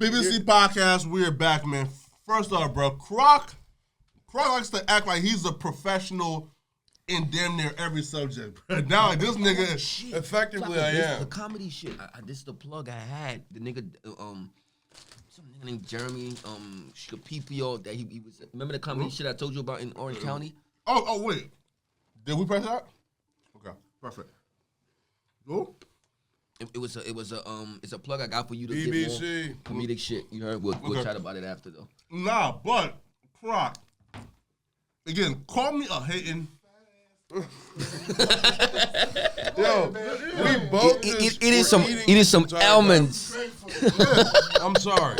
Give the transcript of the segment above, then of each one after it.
BBC Podcast, we're back, man. First off, bro, Croc likes to act like he's a professional in damn near every subject. Now, like, this nigga, effectively, I am. The comedy shit. This is the plug I had. The nigga, some nigga named Jeremy, Shapipio, that he was. Remember the comedy shit I told you about in Orange County? Oh, wait. Did we press that? Okay, perfect. Go. It's a plug I got for you to BBC. get more comedic shit. You heard? We'll chat about it after though. Nah, but Croc, again, call me a hating. Yo, we both. It is some almonds. I'm sorry.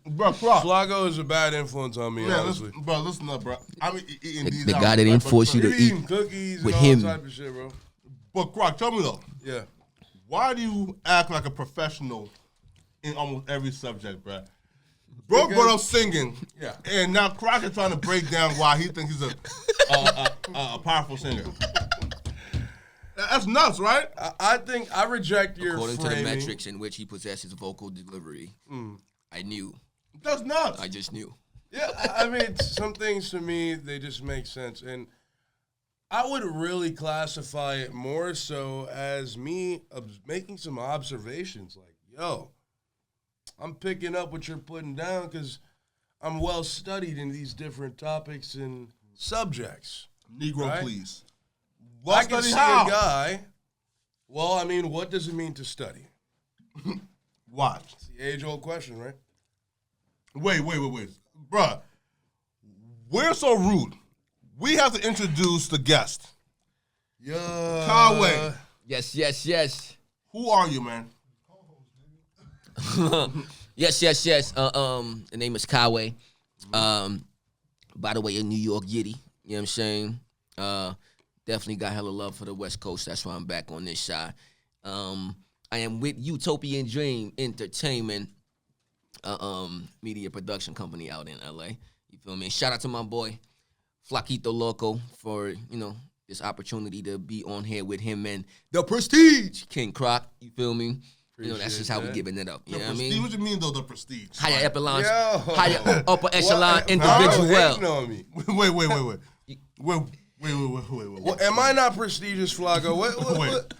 Bro, Croc. Flakko is a bad influence on me, honestly. Listen up, bro. I mean, eating these. The guy that didn't force you to eat cookies with and all him. type of shit, bro. But Croc, tell me though. Yeah. Why do you act like a professional in almost every subject, bro? Bro brought up singing, and now Croc is trying to break down why he thinks he's a powerful singer. That's nuts, right? I think I reject your According framing. to the metrics in which he possesses vocal delivery, I knew. That's nuts. I just knew. Yeah, I mean, some things to me, they just make sense. And I would really classify it more so as me making some observations. Like, yo, I'm picking up what you're putting down because I'm well studied in these different topics and subjects. Negro, right? please. I can see a guy. Well, I mean, what does it mean to study? Watch. It's the age-old question, right? Wait. Bruh, we're so rude. We have to introduce the guest. Yeah. Conway. Yes. Who are you, man? Yes. The name is Kyrie. By the way, a New York Yiddy. You know what I'm saying? Definitely got hella love for the West Coast. That's why I'm back on this side. I am with Utopian Dream Entertainment, media production company out in LA. You feel me? Shout out to my boy Flaquito Loco for, this opportunity to be on here with him and the Prestige King Croc. You feel me? That's just how we giving it up. You know what I mean? What you mean, though, the Prestige? Higher echelon, higher upper echelon individual. Wait. Wait. Am I not prestigious, Flakko? What?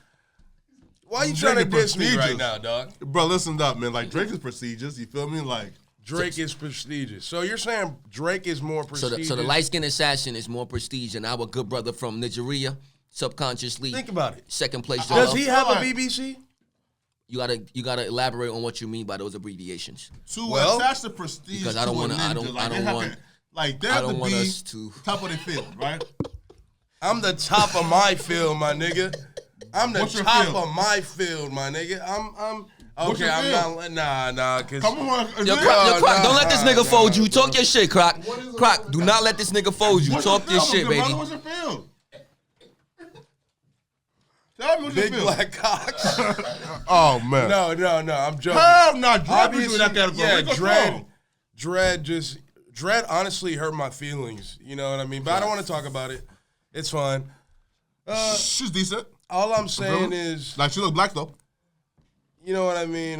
Why are you trying to diss me right now, dog? Bro, listen up, man. Like, Drake is prestigious. You feel me? Like, Drake is prestigious. So you're saying Drake is more prestigious? So the light-skinned assassin is more prestige than our good brother from Nigeria, subconsciously. Think about it. Second place. Does he have a BBC? You gotta elaborate on what you mean by those abbreviations. Attach the prestige. Because I don't want to. Like, they have to be top of the field, right? I'm the top of my field, my nigga. I'm the top of my field, my nigga. I'm okay. I'm not. Nah. Cause come on, Croc, don't let this nigga fold you. Talk your shit, Croc. Croc, do not let this nigga fold you. Talk your shit, baby. What's your field? Tell me what's your Big field. black cocks. Oh man. No. I'm joking. Hell no, Dread. Obviously, That category. Dread honestly hurt my feelings. You know what I mean? But I don't want to talk about it. It's fine. She's decent. All I'm saying is, like, she look black though. You know what I mean?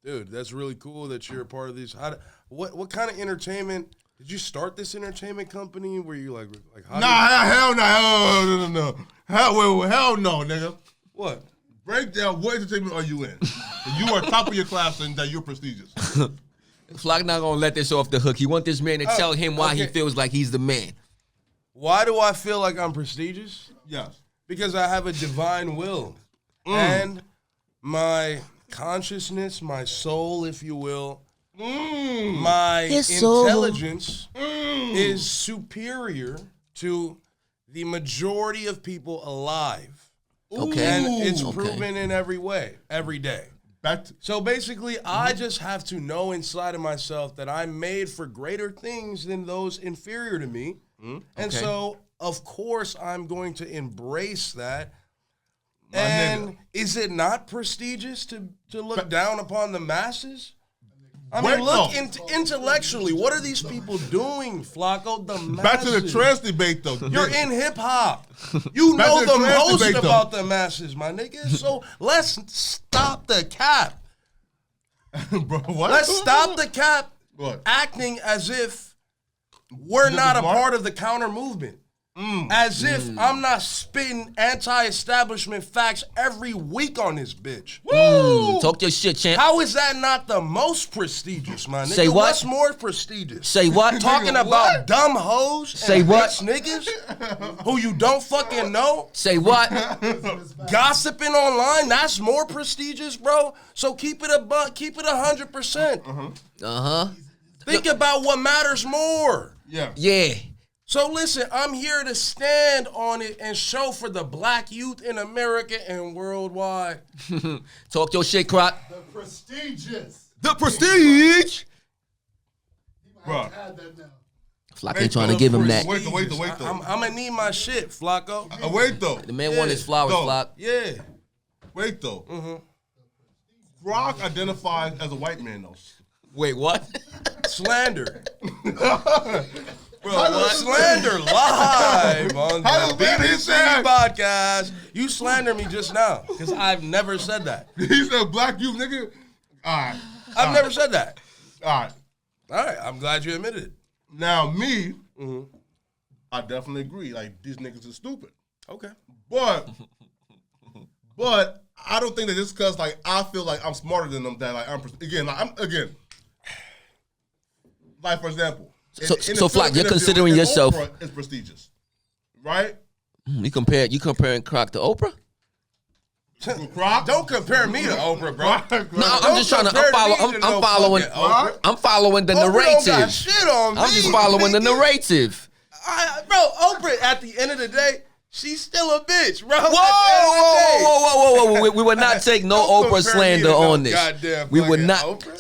Dude, that's really cool that you're a part of these. What kind of entertainment? Did you start this entertainment company where you like how hell no. Hell no, nigga. What? Break down what entertainment are you in? You are top of your class and that you're prestigious. Flock not gonna let this off the hook. He want this man to tell him why he feels like he's the man. Why do I feel like I'm prestigious? Yes. Because I have a divine will. And my consciousness, my soul, if you will, my intelligence is superior to the majority of people alive. Okay. And it's proven in every way, every day. So basically, I just have to know inside of myself that I'm made for greater things than those inferior to me. And so, of course, I'm going to embrace that. And is it not prestigious to look down upon the masses? I mean, look intellectually. What are these people doing, Flakko? The masses. Back to the trans debate, though. You're in hip hop. You know the most about the masses, my nigga. So let's stop the cap. Bro, what? Let's stop the cap What? acting as if we're not a part of the counter movement. As if I'm not spitting anti-establishment facts every week on this bitch. Woo! Talk your shit, champ. How is that not the most prestigious, my nigga? Say what? What's more prestigious? Say what? Talking about dumb hoes Say and what? bitch niggas who you don't fucking know? Say what? Gossiping online, that's more prestigious, bro. So keep it 100%. Think about what matters more. Yeah. So listen, I'm here to stand on it and show for the black youth in America and worldwide. Talk your shit, Croc. The prestigious. The prestige. Bro. Flakko ain't trying to give him that. Wait though. I'm gonna need my shit, Flakko. Wait though. The man want his flowers, Flock. Yeah. Wait though. Croc identifies as a white man though. Wait, what? Slander. Bro, what? Slander live on the BBC BBC podcast. You slander me just now because I've never said that. He said black youth, nigga. All right. I've never said that. All right, I'm glad you admitted it. Now me, I definitely agree. Like these niggas are stupid. Okay. But I don't think that just because like I feel like I'm smarter than them that like I'm like for example. So Flock, you're considering yourself. Oprah is prestigious, right? You comparing Croc to Oprah? Croc? Don't compare me to Oprah, bro. No, I'm just trying to. I'm following the narrative. Don't got shit on me, I'm just following the narrative. Bro, Oprah. At the end of the day, she's still a bitch, bro. Whoa. We would not take no Don't Oprah compare me slander to no on this. goddamn We would fucking not. Oprah.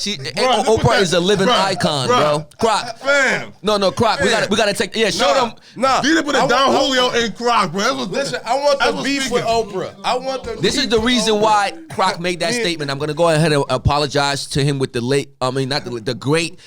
Oprah is a living icon, bro. Croc. Fam. No, Croc. We gotta take. Yeah, show them. Nah. He done put it down Julio and Croc, bro. Listen, I want the beef with Oprah. This is the reason why Croc made that statement. I'm gonna go ahead and apologize to him with the the great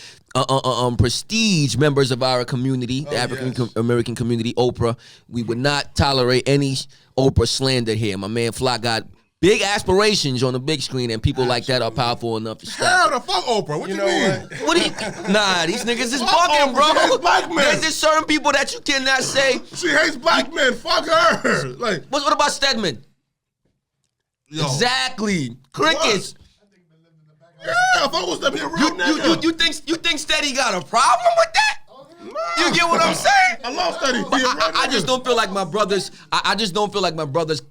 prestige members of our community, the African American community, Oprah. We would not tolerate any Oprah slander here. My man Flock got big aspirations on the big screen, and people like that are powerful enough to stop. Hell the fuck Oprah. What you mean? What do you? Nah, these niggas is bugging, bro. She hates black men. There's just certain people that you cannot say. She hates black men. Fuck her. Like What about Stedman? yo. Exactly. Crickets. What? Yeah, if I was to be a real nigga. You think Steady got a problem with that? You get what I'm saying? I love Steady. I just don't feel like my brothers. I just don't feel like my brothers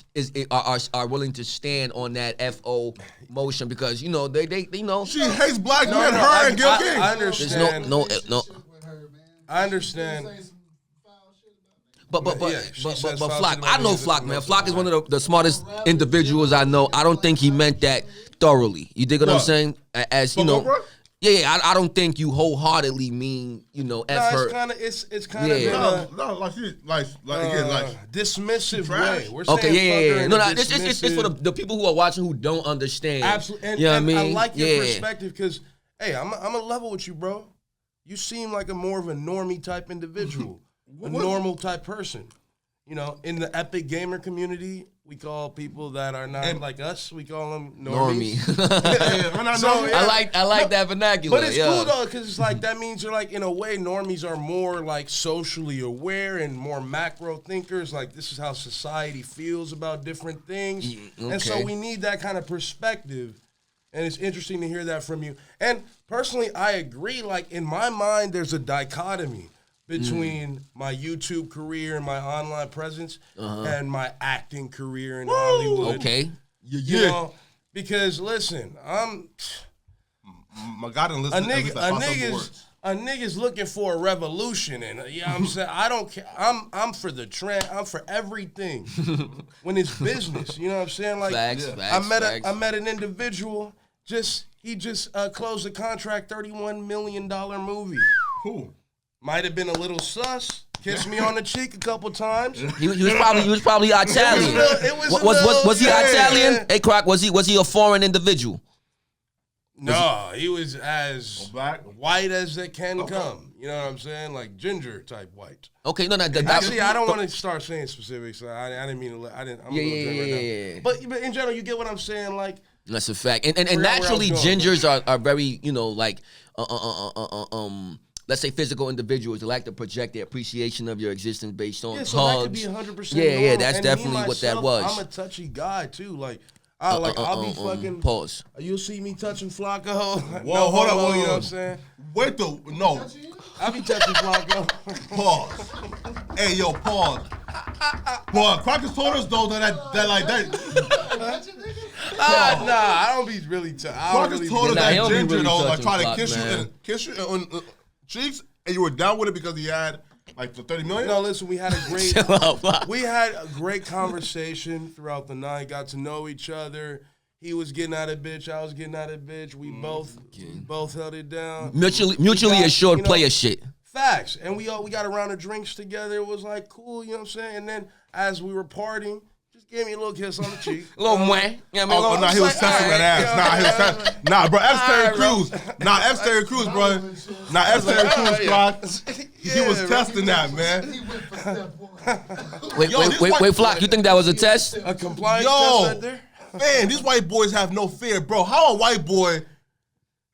are willing to stand on that FO motion because you know they know she hates black men. Her and Gil King. I understand. No. I understand. But Flock, I know Flock, man. Flock is one of the smartest individuals I know. I don't think he meant that thoroughly. You dig what I'm saying? As you know. Yeah, I don't think you wholeheartedly mean, F her. It's kind of dismissive way. We're saying yeah. No, it's for the people who are watching who don't understand. Absolutely. And, you know what I mean? I like your perspective because, hey, I'm a level with you, bro. You seem like a more of a normie type individual, a normal type person. In the epic gamer community, we call people that are not like us, we call them normies. I like that vernacular. But it's cool though, because it's like that means you're like, in a way, normies are more like socially aware and more macro thinkers. Like this is how society feels about different things. Okay. And so we need that kind of perspective. And it's interesting to hear that from you. And personally, I agree. Like in my mind, there's a dichotomy between my YouTube career and my online presence and my acting career in Hollywood. Okay. Because listen, I'm my God, and listen, a nigga's looking for a revolution, and I'm saying I don't care. I'm for the trend. I'm for everything when it's business. You know what I'm saying? Like I met an individual. He just closed a contract, $31 million movie. Who? Might have been a little sus. Kissed me on the cheek a couple times. He was probably Italian. Was he Italian? Hey, Croc, was he a foreign individual? No, he was as white as it can come. You know what I'm saying? Like ginger type white. Okay, actually, I don't want to start saying specifics. So I didn't mean to. I'm a little right now. But in general, you get what I'm saying. Like That's a fact. And naturally, gingers are very, like, let's say physical individuals. They like to project their appreciation of your existence based on so hugs. That could be 100%. Yeah, that's definitely what that was. I'm a touchy guy too. Like, I'll be fucking. Pause. You'll see me touching Flakko. Whoa, hold on. You know what I'm saying? Wait, no. I'll be touching Flakko. Pause. Hey, yo, pause. Boy, Croc has told us though that like that. Nah, I don't be really. Croc has told us that ginger though, like trying to kiss you on cheeks, and you were down with it because he had like the 30 million. No, listen, we had a great conversation throughout the night. Got to know each other. He was getting at it, bitch. I was getting at it, bitch. We both held it down. Mutually assured player shit. Facts. And we got a round of drinks together. It was like cool, you know what I'm saying? And then as we were partying, just gave me a little kiss on the cheek. A little mwah. He was testing that ass. Nah, bro, F. Terry Crews. Nah, F. Terry Crews, bro. Nah, F. Terry Crews, Croc. He was testing that, man. Wait, Flock, you think that was a test? A compliance test right there? Man, these white boys have no fear, bro. How a white boy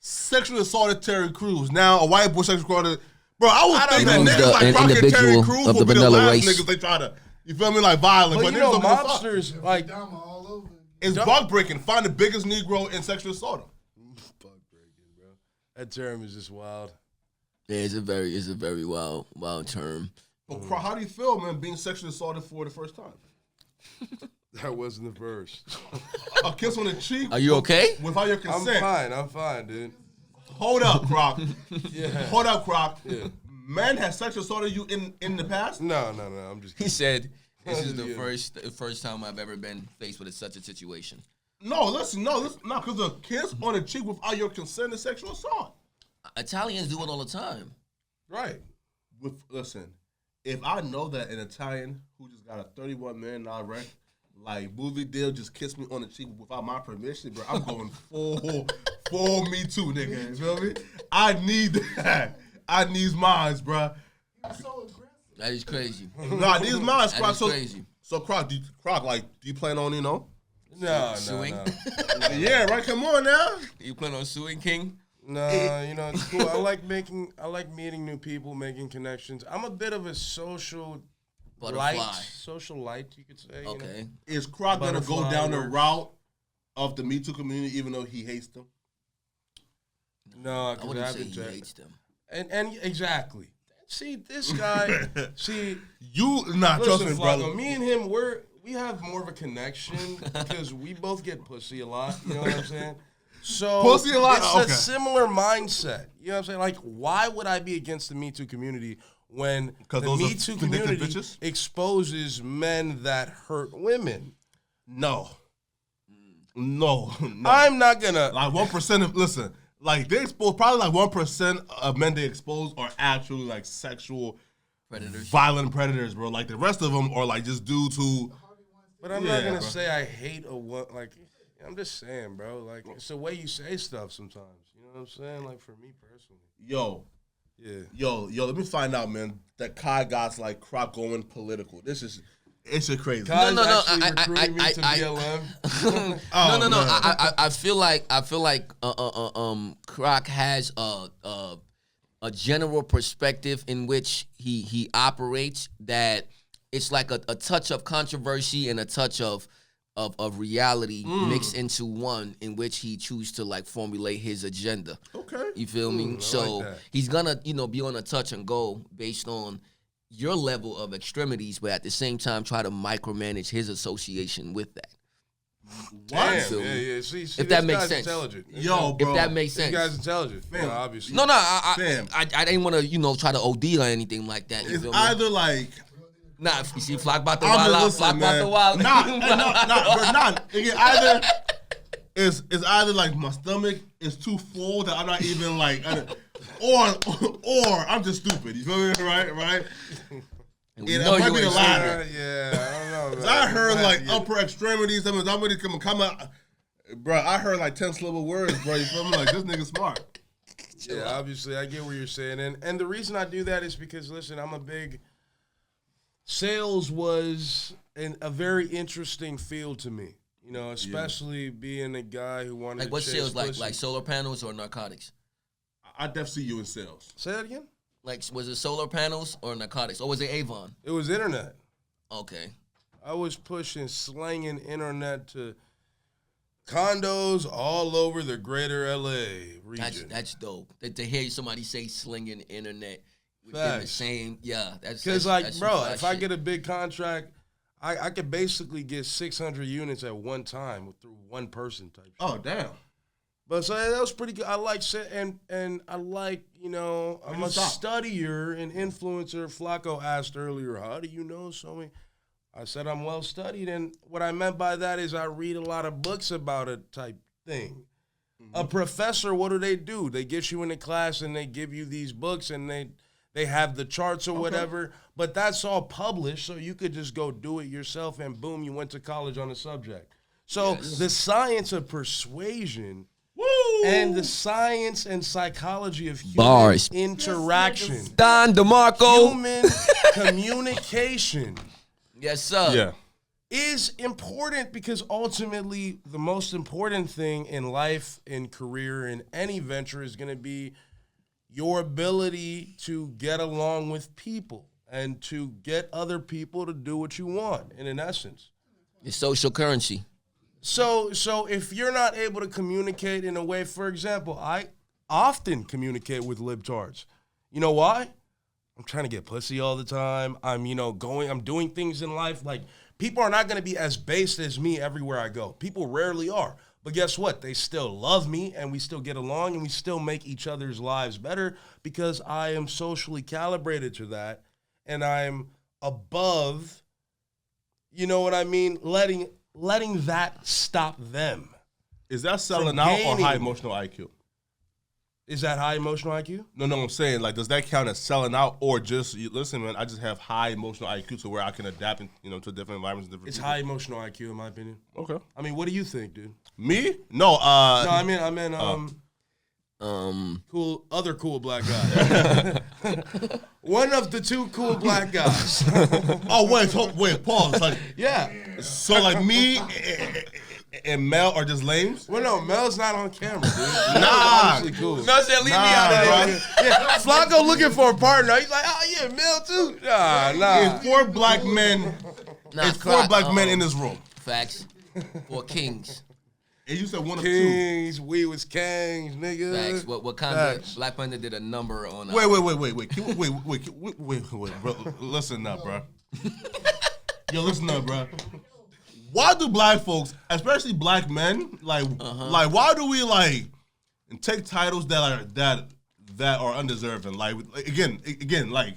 sexually assaulted Terry Crews? Now a white boy sexually assaulted, bro. I would think that niggas like Croc and Terry Crews would be the last niggas they try to, you feel me, like violent. But you know, mobsters like it's bug breaking. Find the biggest Negro and sexually assault him. Bug breaking, bro. That term is just wild. Yeah, it's a very wild term. But Croc, how do you feel, man, being sexually assaulted for the first time? That wasn't the first. A kiss on the cheek. Are you okay? Without your consent. I'm fine, dude. Hold up, Croc. Yeah. Hold up, Croc. Yeah. Man has sexually assaulted you in the past? No. I'm just kidding. He said, this is the first time I've ever been faced with such a situation. No, because a kiss on the cheek without your consent is sexual assault. Italians do it all the time. Right. Listen, if I know that an Italian who just got a $31 million rent, like movie deal, just kissed me on the cheek without my permission, bro, I'm going full Me Too, nigga. You feel me? I need that. I need mines, bro. So aggressive. That is crazy. Nah, these mines, Croc. That is crazy. So Croc, do you plan on, No. Suing? Yeah, right. Come on now. You plan on suing, King? No, it's cool. I like meeting new people, making connections. I'm a bit of a social light, you could say. Okay. You know? Is Croc gonna go down the route of the Me Too community, even though he hates them? No, I wouldn't say he hates them. And exactly. See, this guy. Trust me, brother. Me and him, we have more of a connection because we both get pussy a lot. You know what I'm saying? So pussy a lot. It's a similar mindset. You know what I'm saying? Like, why would I be against the Me Too community when the Me Too community exposes men that hurt women? No. I'm not gonna like 1% of listen. Like they expose probably like 1% of men they expose are actually like sexual predators, violent predators, bro. Like the rest of them are like just dudes who. But I'm not gonna say I hate a one. Like I'm just saying, bro. Like it's the way you say stuff sometimes. You know what I'm saying? Like for me personally. Yo. Let me find out, man. That Kai got's like Croc going political. It's just crazy. Kai's no. I I feel like Croc has a general perspective in which he operates that it's like a touch of controversy and a touch of reality mixed into one in which he chooses to like formulate his agenda. Okay. You feel me? So like he's gonna, be on a touch and go based on your level of extremities, but at the same time try to micromanage his association with that. Damn, yeah. See, if that makes sense. Intelligent. Yo, bro. If that makes sense. This guy's intelligent. Fam. No, obviously. No, I didn't want to, try to OD or anything like that. You It's feel me? either like. Nah, you see, Flock about the wild out. Flock about the wild. It's either like my stomach is too full that I'm not even like, or I'm just stupid. You feel me? Right? It might be the latter. Yeah, I don't know. Man. I heard like upper extremities. I mean, somebody come out, bro. I heard like 10 syllable words, bro. You feel me? Like this nigga smart. Yeah, obviously, I get what you're saying, and the reason I do that is because listen, I'm a big. Sales was a very interesting field to me. You You know, especially being a guy who wanted like what to sales, pussy. like solar panels or narcotics? I definitely see you in sales. Say that again? Like, was it solar panels or narcotics? Or was it Avon? It was internet. Okay. I was pushing, slanging internet to condos all over the greater LA region. That's dope. To hear somebody say slinging internet within the Facts. same, that's Because, that's bro, some if fly I shit. get a big contract, I could basically get 600 units at one time through one person type shit. Oh, damn. But so that was pretty good. I like and I like, I'm a studier and influencer. Flakko asked earlier, how do you know so many? I said I'm well studied, and what I meant by that is I read a lot of books about it type thing. Mm-hmm. A professor, what do? They get you into class and they give you these books and they have the charts or whatever, but that's all published, so you could just go do it yourself and boom, you went to college on the subject. So the science of persuasion and the science and psychology of human interaction. Don DeMarco. Human communication. Yes, sir. Yeah. Is important because ultimately the most important thing in life, in career, in any venture is going to be your ability to get along with people and to get other people to do what you want, in essence. It's social currency. So if you're not able to communicate in a way, for example, I often communicate with libtards. You know why? I'm trying to get pussy all the time. I'm doing things in life. Like, people are not going to be as based as me everywhere I go. People rarely are. But guess what? They still love me, and we still get along, and we still make each other's lives better because I am socially calibrated to that, and I'm above, you know what I mean, letting that stop them. Is that selling out or high emotional IQ? Is that high emotional IQ? No, I'm saying, like, does that count as selling out or just, listen, man, I just have high emotional IQ to where I can adapt, to different environments, different It's people. high emotional IQ, in my opinion. Okay. I mean, what do you think, dude? Me? No, I mean, other cool black guy. One of the two cool black guys. wait, pause. Like, Yeah. so, like, me and Mel are just lames? Well, no, Mel's not on camera, dude. Nah. Mel's cool. Mel said, leave me out of bro. it. Yeah, Flakko looking for a partner. He's like, oh, yeah, Mel, too. Nah. It's four black men. It's four black men in this room. Facts. Or kings. And you said one of two. Kings, we was kings, nigga. Facts. What kind of Black Panther did a number on? Wait, bro. Listen up, bro. Yo, listen up, bro. Why do black folks, especially black men, like why do we take titles that are undeserving? Like again, like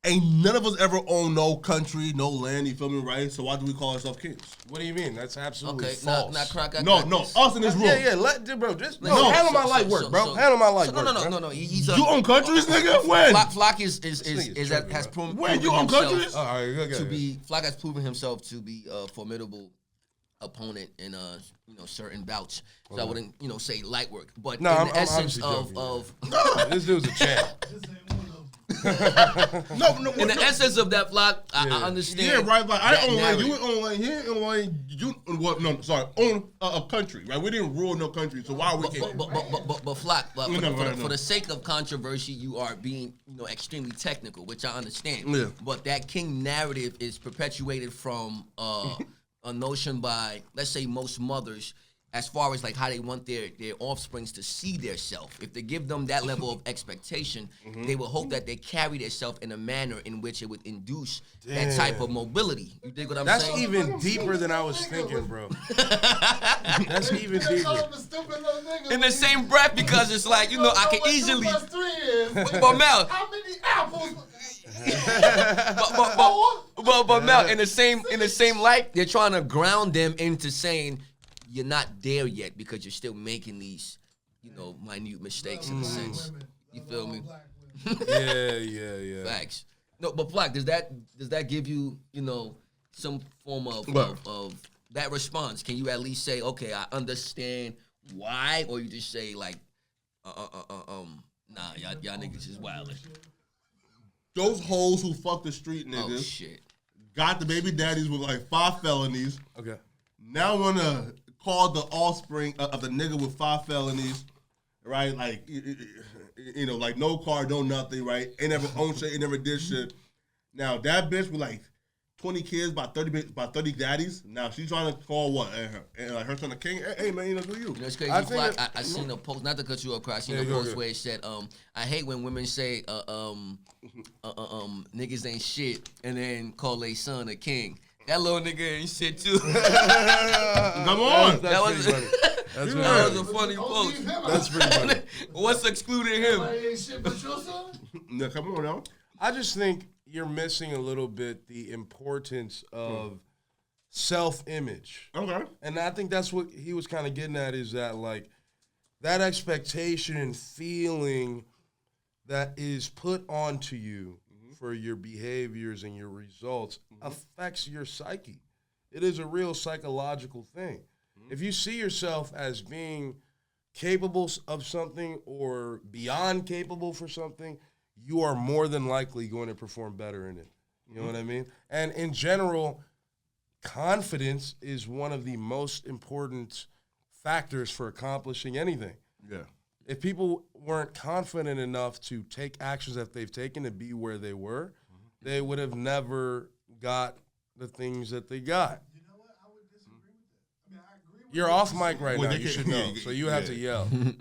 ain't none of us ever own no country, no land. You feel me, right? So why do we call ourselves kings? What do you mean? That's absolutely Okay, false. not Croc. No, us in this room. Yeah, bro. Just handle my light work, bro. Handle my light work. No. You own countries, nigga? When? Flock has proven When you own himself countries? All right, okay. to be. Flock has proven himself to be a formidable opponent in certain bouts. So I wouldn't say light work, but No, in I'm the essence joking, of This dude's a champ. No. in the essence of that, Flock, I understand. Yeah, right. Like I own narrative. you own land. He own land. You own a country, right? We didn't rule no country, so why are we king? But Flock, No. for the sake of controversy, you are being extremely technical, which I understand. Yeah. But that king narrative is perpetuated from a notion by, let's say, most mothers, as far as like how they want their offsprings to see their self. If they give them that level of expectation, they will hope that they carry their self in a manner in which it would induce that type of mobility. You dig what I'm That's saying? even deeper than I was thinking, bro. That's even deeper. In the same breath, because it's like, I can easily. But Mel, How many apples? but Mel, in the same light, they're trying to ground them into saying you're not there yet because you're still making these, minute mistakes in a sense. You feel me? Yeah. Facts. No, but Flock, does that give you, some form of that response? Can you at least say, okay, I understand why, or you just say like, nah, y'all niggas is wildin'. Those hoes who fuck the street niggas Oh shit. got the baby daddies with like 5 felonies. Okay. now want to call the offspring of the nigga with 5 felonies, right? Like, you know, like no car, no nothing, right? Ain't never owned shit, ain't never did shit. Now that bitch with like 20 kids, about 30 daddies. Now she's trying to call what? Like her son the king. Hey man, you know, do you? You know, it's crazy. I seen a post, not to cut you off, Croc. I seen a post where it said, I hate when women say, niggas ain't shit, and then call their son a king. That little nigga ain't shit too. Come on. That was a funny post. That's pretty funny. What's excluding him? Ain't shit but your son? No, come on now. I just think you're missing a little bit the importance of self-image. Okay. And I think that's what he was kind of getting at, is that like that expectation and feeling that is put onto you for your behaviors and your results affects your psyche. It is a real psychological thing. If you see yourself as being capable of something or beyond capable for something, you are more than likely going to perform better in it. You know what I mean? And in general, confidence is one of the most important factors for accomplishing anything. Yeah. If people weren't confident enough to take actions that they've taken to be where they were, they would have never got the things that they got. You know what? I would disagree with that. I mean, I agree with You're what off mic right Well, now. they You can- should know. So you have to yell. I just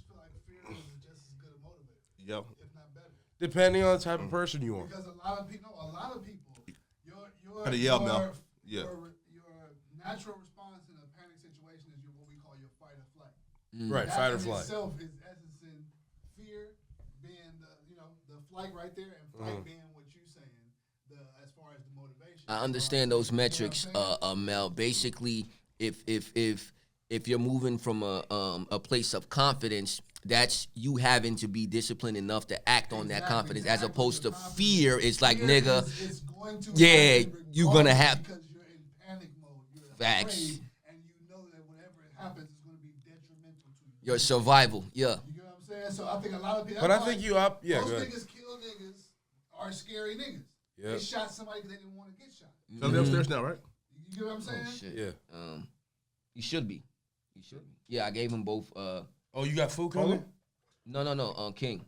feel like fear is just as good a motivator, Yep. if not better. Depending on the type of person you are. Because a lot of people, Gotta yell, Mel. Yeah. your natural response in a panic situation is what we call your fight or flight. Right, That fight or in flight. itself is essence in fear being the flight right there, and flight being what you saying. As far as the motivation. I understand those metrics, Mel. Basically, if you're moving from a place of confidence, that's you having to be disciplined enough to act on that confidence, as opposed to fear. It's like, nigga, is going to yeah, happen you're gonna have because you're in panic mode. You're facts. afraid, and you know that whatever happens is going to be detrimental to you. Your survival. Yeah. You get what I'm saying? So I think a lot of people. But I think you up. Yeah, most go ahead. niggas kill niggas are scary niggas. Yep. They shot somebody because they didn't want to get shot. So they're upstairs now, right? You get what I'm saying? Shit. Yeah. You should be. You should be. Yeah, I gave him both. Oh, you got food coming? No, King.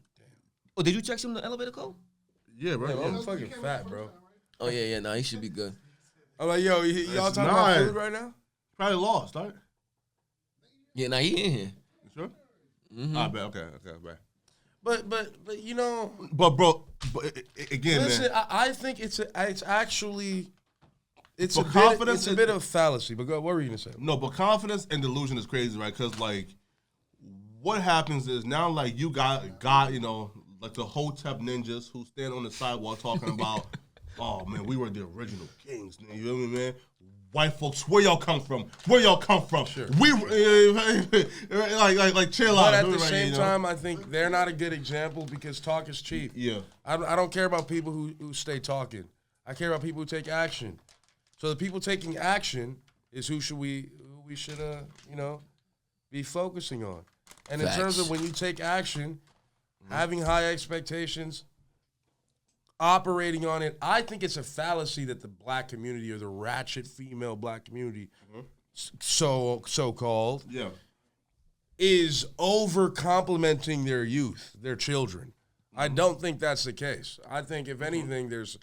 Oh, did you text him the elevator code? Yeah, bro. Yeah, I'm fucking fat, bro. Oh yeah, no, he should be good. I'm like, yo, y'all It's talking about not. food right now? Probably lost, right? Yeah, now he in here. You sure? I bet. Okay, bet. But you know, But bro, again, listen, man. I think it's actually it's But a confidence bit of a fallacy. But what were you gonna say? No, but confidence and delusion is crazy, right? Because like, what happens is now, like, you got like the Hotep ninjas who stand on the sidewalk talking about, oh man, we were the original kings. You know what I mean, man? White folks, where y'all come from? Where y'all come from? Sure. We like chill out. But at the Right, same time, I think they're not a good example because talk is cheap. Yeah. I don't care about people who stay talking. I care about people who take action. So the people taking action is who we should be focusing on. And in terms of when you take action, having high expectations, operating on it, I think it's a fallacy that the black community or the ratchet female black community, so-called, Yeah. is over complimenting their youth, their children. I don't think that's the case. I think if anything, there's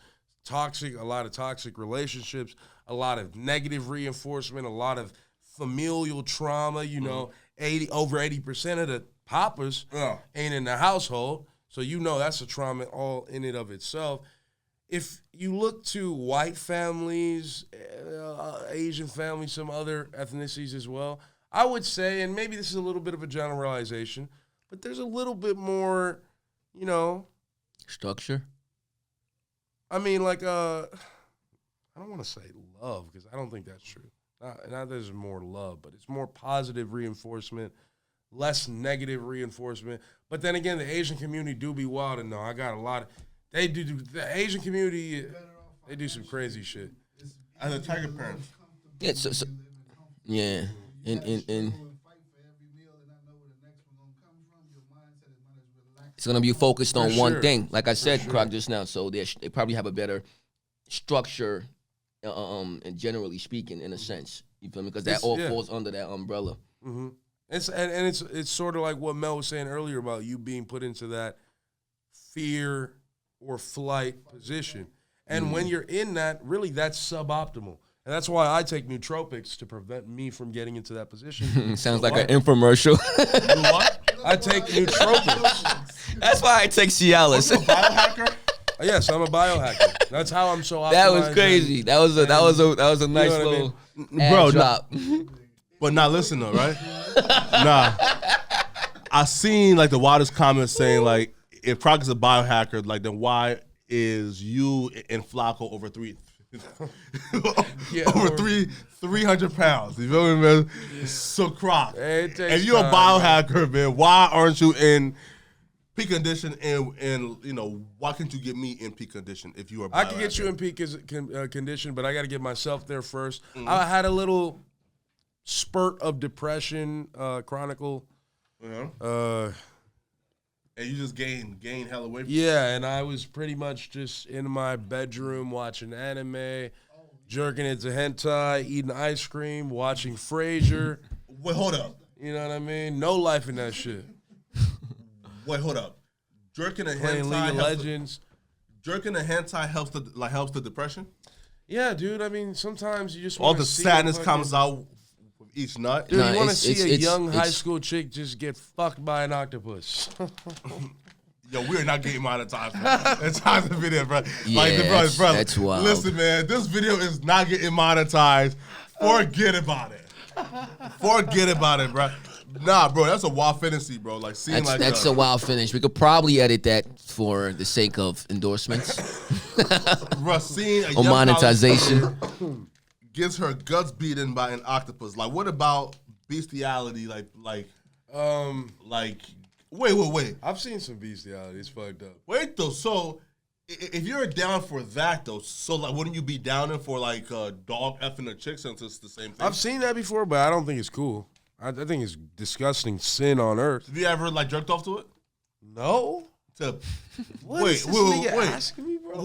a lot of toxic relationships, a lot of negative reinforcement, a lot of familial trauma. Over 80% of the papas ain't in the household, so that's a trauma all in and of itself. If you look to white families, Asian families, some other ethnicities as well, I would say, and maybe this is a little bit of a generalization, but there's a little bit more, Structure. I mean, like, I don't want to say love because I don't think that's true. Not there's more love, but it's more positive reinforcement, less negative reinforcement. But then again, the Asian community do be wild, and I got a lot of. They do the Asian community. They do some crazy shit. As a tiger parent. Yeah, so yeah, and it's gonna be focused on one thing. Like I said, Croc just now, so they probably have a better structure and generally speaking, in a sense, you feel me? Because that all falls under that umbrella. Mm-hmm. It's sort of like what Mel was saying earlier about you being put into that fear or flight position. And when you're in that, really, that's suboptimal. And that's why I take nootropics to prevent me from getting into that position. Sounds like an infomercial. What? I take nootropics. That's why I take Cialis. Are you a biohacker? Yes, I'm a biohacker. That's how I'm so optimized. That was crazy. That was a nice little bro drop. But now listen though, right? Nah, I seen like the wildest comments saying like, if Croc is a biohacker, like then why is you and Flakko over 300 pounds? You feel me, man? Yeah. So Croc, if you're a biohacker, man, why aren't you in peak condition? And you know, why can't you get me in peak condition if you are? I can get you in peak condition, but I got to get myself there first. I had a little spurt of depression, chronicle. Yeah. And you just gained hella weight. Yeah, and I was pretty much just in my bedroom watching anime, jerking into hentai, eating ice cream, watching Frasier. Wait, hold up. You know what I mean? No life in that shit. Wait, hold up. Jerking a Playing hentai League of Legends. Jerking a hentai helps the depression? Yeah, dude. I mean, sometimes you just all want the sadness comes out with each nut. Dude, you want to see a young high school chick just get fucked by an octopus. Yo, we're not getting monetized. It's time to video, bro. Yeah, like, bro, that's wild. Listen, man, this video is not getting monetized. Forget about it. Forget about it, bro. Nah, bro, that's a wild fantasy, bro. Like seeing that's a wild finish. We could probably edit that for the sake of endorsements. Bro, seeing a or monetization. Gets her guts beaten by an octopus. Like, what about bestiality? Wait. I've seen some bestiality. It's fucked up. Wait though. So, if you're down for that though, so like, wouldn't you be down for like dog effing a chick since it's the same thing? I've seen that before, but I don't think it's cool. I think it's disgusting sin on earth. Have you ever like jerked off to it? No. Wait. Asking me, bro?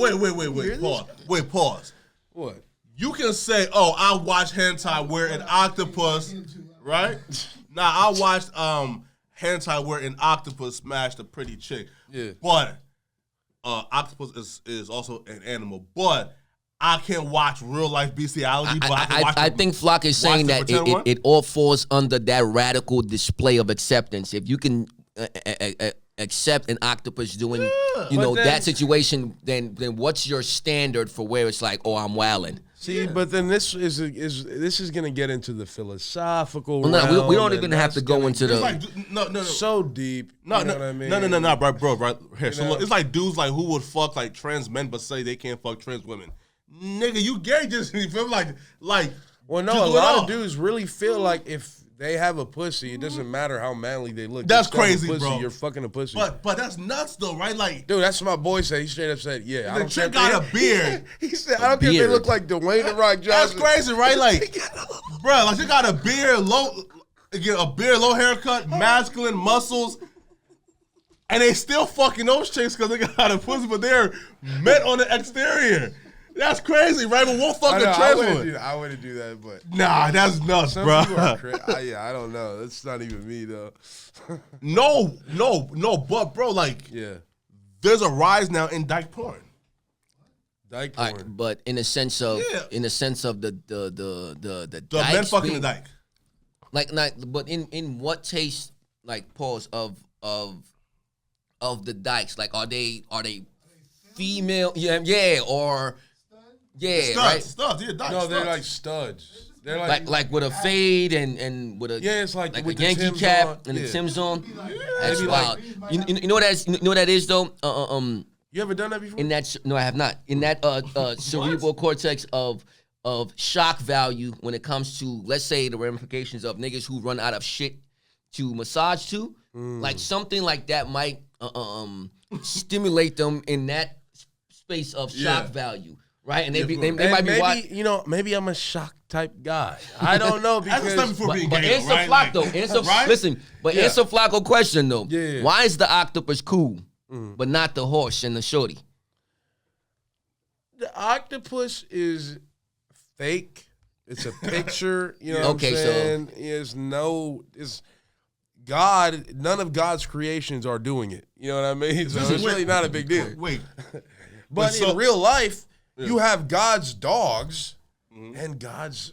Wait. Pause. What? You can say, "Oh, I watched hentai where an octopus," right? Nah, I watched hentai where an octopus smashed a pretty chick. Yeah. But octopus is also an animal. But I can watch real life bestiality. I think Flock is saying that it all falls under that radical display of acceptance. If you can accept an octopus doing, that situation, then what's your standard for where it's like, oh, I'm wilding? See, but then this is gonna get into the philosophical. Well, no, we don't even have to go into the no so deep. No, you know what I mean? No, bro, right here. So look, it's like dudes like who would fuck like trans men but say they can't fuck trans women. Nigga, you gay? Just you feel like. Well, no, a lot of dudes really feel like if they have a pussy, it doesn't matter how manly they look. That's crazy, pussy, bro. You're fucking a pussy. But that's nuts though, right? Like, dude, that's what my boy said. He straight up said, "Yeah, the chick got a beard." He said, "I don't care if they look like Dwayne the Rock Johnson." That's crazy, right? Like, bro, like she got a beard, low haircut, masculine muscles. And they still fucking those chicks because they got a pussy, but they're met on the exterior. That's crazy, right? But won't fuck a trans woman. I wouldn't do that, but nah, that's nuts, bro. I don't know. That's not even me though. No, but bro, like, there's a rise now in dyke porn. Dyke porn, right, but in the sense of the men fucking the dyke. But in what taste, like, pause of the dykes? Like, are they female? Yeah, or studs, right? Studs, yeah, dykes. No, they're like studs. They're like with a fade and with a it's like with with a Yankee cap and the Tim's on. That's wild. You know what that is though. You ever done that before? No, I have not. In that cerebral cortex of shock value when it comes to, let's say, the ramifications of niggas who run out of shit to massage to, like something like that might stimulate them in that space of shock value, right? And they might be maybe maybe I'm a shock type guy. I don't know because but answer Flock though. Listen, but answer Flacco question though. Yeah. Why is the octopus cool, but not the horse and the shorty? The octopus is fake. It's a picture. You know what I'm saying? It's God. None of God's creations are doing it. You know what I mean? So it's really not a big deal. Wait. But in real life, you have God's dogs and God's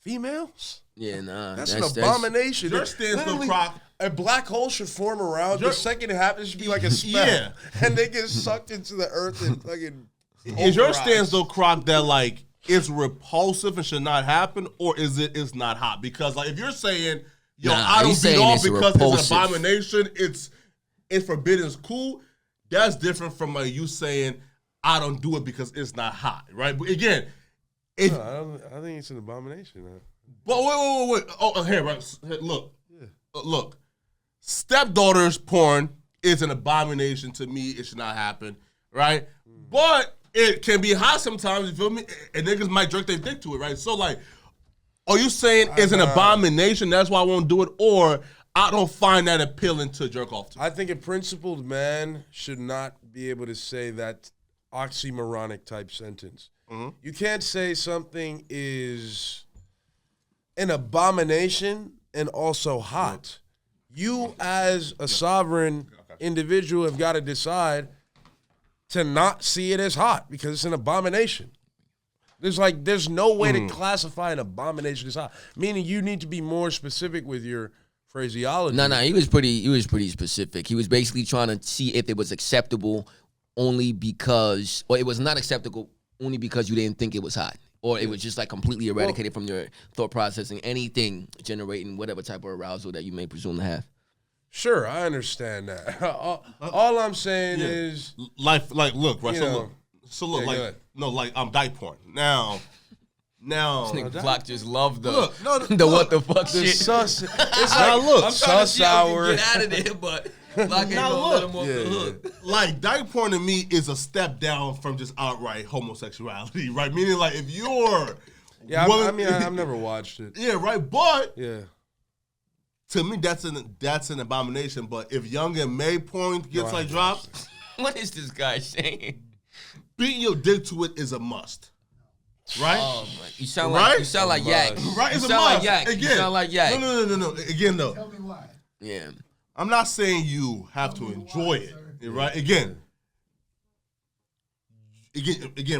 females. Yeah, nah. That's an abomination. Your stance, though, Croc. A black hole should form around. The second it happens, it should be like a spell. Yeah. And they get sucked into the earth and fucking. Is your stance, though, Croc, that like it's repulsive and should not happen, or is it's not hot? Because like if you're saying, yo, I don't beat off because it's an abomination, it's forbidden, it's cool, that's different from like you saying I don't do it because it's not hot, right? But again, I think it's an abomination. But wait. Oh, here, right? Look. Look. Stepdaughter's porn is an abomination to me. It should not happen, right? But it can be hot sometimes, you feel me? And niggas might jerk their dick to it, right? So, like, are you saying it's an abomination, that's why I won't do it, or I don't find that appealing to jerk off to? I think a principled man should not be able to say that oxymoronic type sentence. You can't say something is an abomination and also hot. You as a sovereign individual have got to decide to not see it as hot because it's an abomination. There's no way to classify an abomination as hot. Meaning you need to be more specific with your phraseology. No, he was pretty specific. He was basically trying to see if it was acceptable only because, or it was not acceptable only because you didn't think it was hot. Or it was just like completely eradicated from your thought processing, anything generating whatever type of arousal that you may presume to have. Sure, I understand that. All I'm saying is like look, right? So look, I'm dyke porn. Now this nigga Flock just loved the what the fuck shit. Sus. It's like, I'm trying to see how we get out of there, but Flock ain't gonna let him off the hook. Like, dyke porn to me is a step down from just outright homosexuality, right? Meaning, like, if you're... Yeah, I've never watched it. Yeah, right, but... Yeah. To me, that's an abomination, but if young and May porn gets, dropped... What is this guy saying? Beating your dick to it is a must. Right? Oh, you sound like Yak. Right, it's a must. Like Yak. Again, you sound like Yak. No. Again, though. Tell me why. Yeah. I'm not saying you have to enjoy it, right? Again,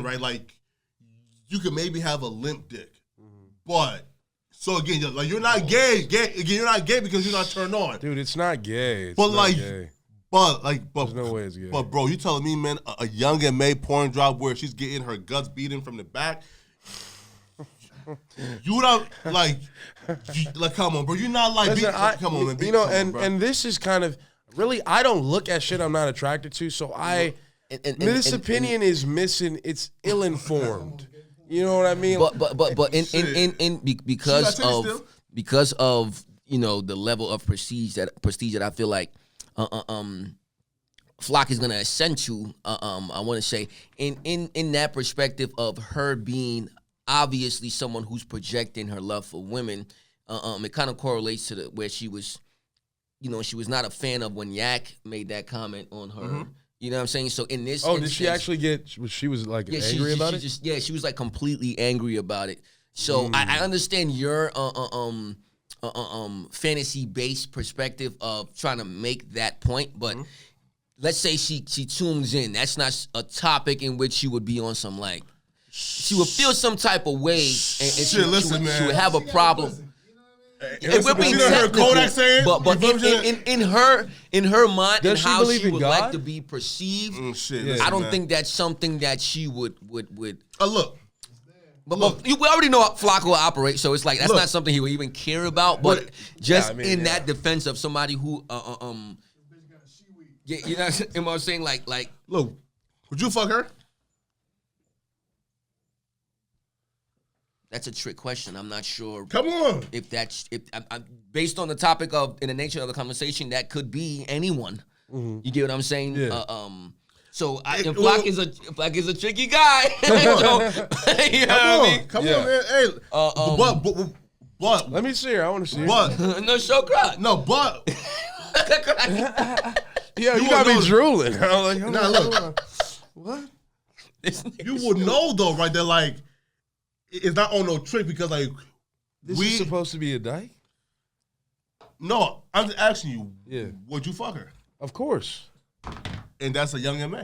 right? Like, you can maybe have a limp dick, but so again, like you're not gay. You're not gay because you're not turned on, dude. It's not gay. Gay. But there's no way it's gay. But bro, you telling me, man, a young and May porn drop where she's getting her guts beaten from the back. You don't like come on, bro. You're not like Listen, come on, man. You know, and this is kind of really I don't look at shit I'm not attracted to, so this opinion is missing. It's ill-informed. You know what I mean? But because of you know the level of prestige that I feel like Flock is gonna ascend to. I want to say in that perspective of her being obviously someone who's projecting her love for women, it kind of correlates to where she was, you know, she was not a fan of when Yak made that comment on her. You know what I'm saying? So in this instance, did she actually get, she was like angry about it? She was like completely angry about it. So I understand your fantasy-based perspective of trying to make that point, but let's say she tunes in. That's not a topic in which she would be on some like, she would feel some type of way, and she would have a problem. And we're being technical, but in her mind and how she would like to be perceived, I don't think that's something that she would. Look. But we already know how Flakko operates, so it's like that's not something he would even care about. But just that defense of somebody who, you know what I'm saying? Like, look, would you fuck her? That's a trick question. I'm not sure. Come on. If based on the topic of in the nature of the conversation, that could be anyone. You get what I'm saying? Yeah. Flock is a tricky guy. You know what I mean? Come on, man. Hey, but let me see her. I want to see her. But no, show Croc. No, but yeah, you got me drooling. Look. What? You would know though, right? They're like. it's not on no trick because like this is supposed to be a dyke. No, I'm just asking you. Yeah. Would you fuck her? Of course. And that's a young MA.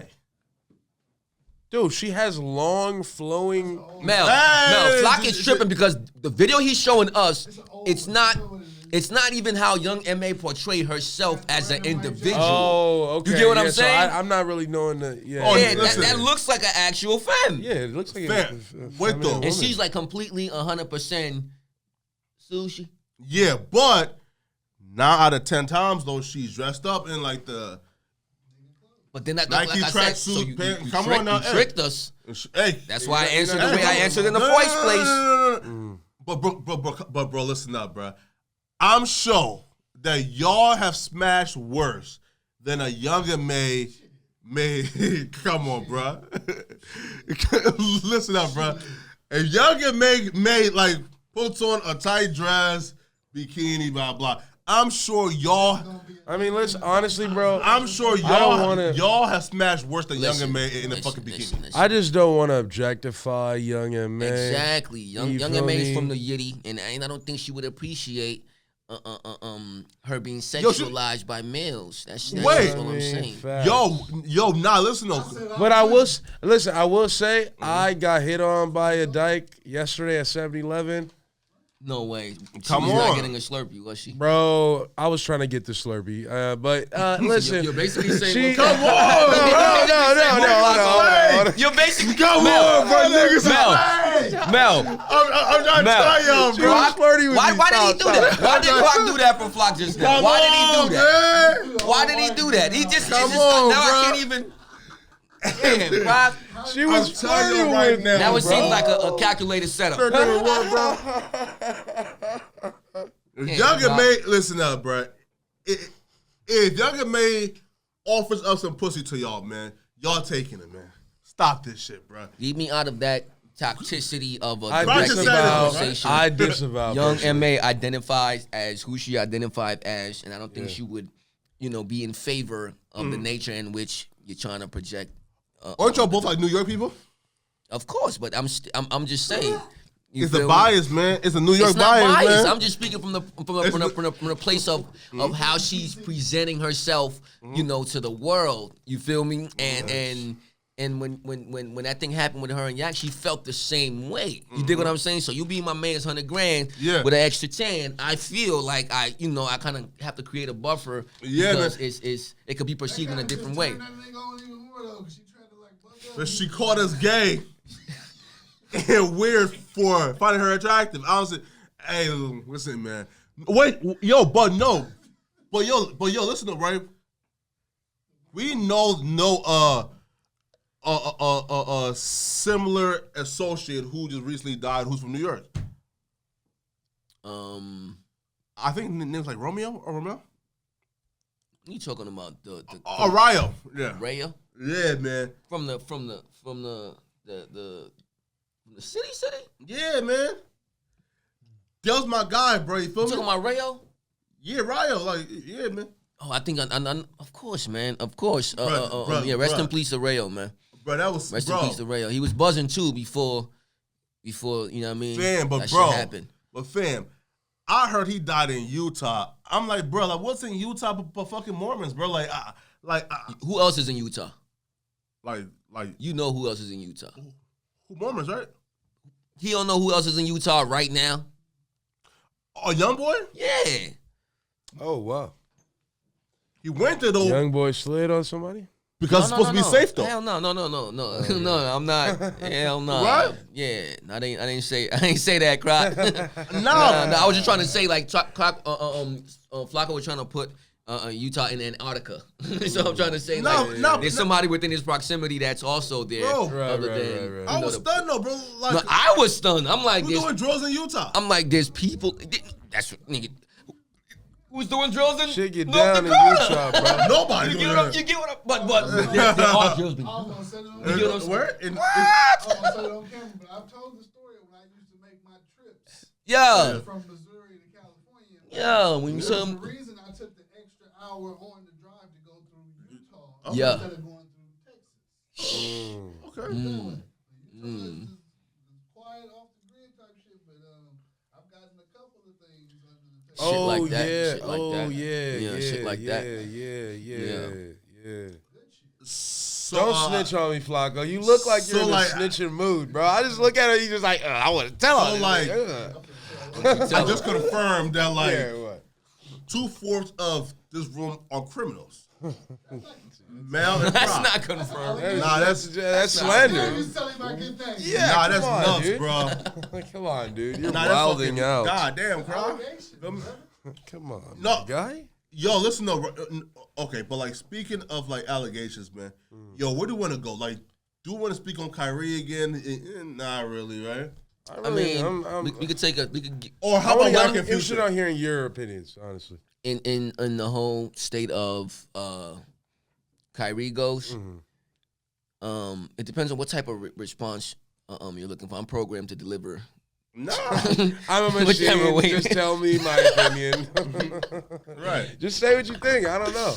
Dude, she has long flowing. Mel, Flock is tripping because the video he's showing us, it's not even how young MA portrayed herself as an individual. Oh, okay. You get what I'm saying? So I'm not really knowing the. Yeah, that looks like an actual femme. Yeah, it looks like a woman. And she's like completely 100% sushi. Yeah, but 9 out of 10 times though she's dressed up in like the. But then that Nike like I said, so you tricked us. Hey, that's why I answered the way I answered in the first place. But bro, listen up, bro. I'm sure that y'all have smashed worse than a younger May. Come on, bro. Listen up, bro. A younger May like puts on a tight dress, bikini, blah blah. I'm sure y'all. I mean, listen, honestly, bro. I'm sure y'all have smashed worse than younger May in the fucking bikini. Listen. I just don't want to objectify young May. Exactly, young May is from the Yiddy, and I don't think she would appreciate her being sexualized by males. That's what I'm saying. Yo, nah, listen though. But I will say I got hit on by a dyke yesterday at 7-Eleven. No way. Come on. She was not getting a Slurpee, was she? Bro, I was trying to get the Slurpee. But listen. You're basically saying, come on. No. You're basically, come on, bro, niggas. Mel. I'm trying to tell y'all, bro. Why did he do that? Why did Croc do that for Flock just now? Why did he do that? Why did he do that? He just, now I can't even. Damn, Croc. She was telling you right now. Now it seems like a calculated setup. Younger May, listen up, bro. If Younger May offers up some pussy to y'all, man, y'all taking it, man. Stop this shit, bro. Leave me out of that toxicity of a direct conversation. I disavow. Young M.A. identifies as who she identified as, and I don't think she would, be in favor of the nature in which you're trying to project. Aren't y'all both like New York people? Of course, but I'm just saying. It's the bias, man. It's a New York bias, man. I'm just speaking from the place of how she's presenting herself, to the world. You feel me? And when that thing happened with her and Yak, she felt the same way. You dig what I'm saying? So you be my man's $100,000 with an extra 10. I feel like I kind of have to create a buffer because it could be perceived in a different way. But she called us gay and weird for finding her attractive. I was like, hey, listen, man. Wait, but listen up, right? We know a similar associate who just recently died who's from New York. I think the name's like Romeo or Romeo. You talking about the Rayo? Yeah, Rayo. Yeah, man. From the city. Yeah, man. That was my guy, bro. You feel me? Talking about Rayo? Yeah, Rayo. Like, yeah, man. Oh, I think of course, man. Of course. Rest in peace to Rayo, man. Bro, that was rest in peace to Rayo. He was buzzing too before you know what I mean? Fam, but that bro, shit happened. But fam, I heard he died in Utah. I'm like, bro, like what's in Utah but fucking Mormons, bro? Who else is in Utah? Like you know who else is in Utah? Who Mormons, right? He don't know who else is in Utah right now. A young boy? Yeah. Oh wow. He went to the young boy slid on somebody? Because it's supposed to be safe though. Hell no. No, I'm not. Hell no. Right? Yeah. I didn't say that, Croc. No. I was just trying to say like Croc Flakko was trying to put Utah in Antarctica. So I'm trying to say there's somebody within his proximity that's also there. Right. I was stunned though, bro. Like, I was stunned. I'm like, who's doing drills in Utah? I'm like, there's people. That's what nigga. Who's doing drills in shit get down in Utah, bro? Nobody. You get what I'm, but there are drills being. I was gonna say it on Where? I was gonna say it on camera, but I've told the story when I used to make my trips. Yeah. From Missouri to California. Yeah. When you the reason I took the extra hour on the drive to go through Utah instead of going through Texas. Okay. It's quiet off the grid. like that. Yeah. Shit like that. Shit like that. Yeah. So, Don't snitch on me, Flakko. You look like you're in a snitching mood, bro. I just look at her, you just like, I want to tell her. So, like, I just confirmed that, like, 2/4 of this room are criminals. Male and That's Croc. not confirmed. That's slander. Yeah, Nah, that's nuts, dude. bro. Come on, dude. You're Nah, wilding out. God damn, Croc. Come on, No. guy. Yo, listen though. Okay, but like speaking of like allegations, man. Yo, where do you want to go? Like, do you want to speak on Kyrie again? Not really, right? I mean, we could take a Or how about I'm Whack and interested Future? on hearing your opinions, honestly. in the whole state of Kyrie goes. It depends on what type of response you're looking for. I'm programmed to deliver. Nah, I'm a machine. Just tell me my opinion. right. Just say what you think. I don't know.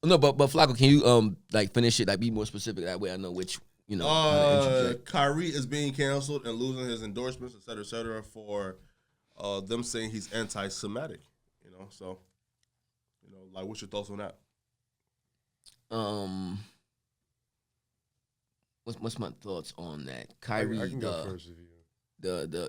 No, but Flakko, can you like finish it? Like, be more specific. That way, I know which how to interject. Kyrie is being canceled and losing his endorsements, et cetera, for them saying he's anti-Semitic. So, like, what's your thoughts on that? What's my thoughts on that? Kyrie, I can go first if you.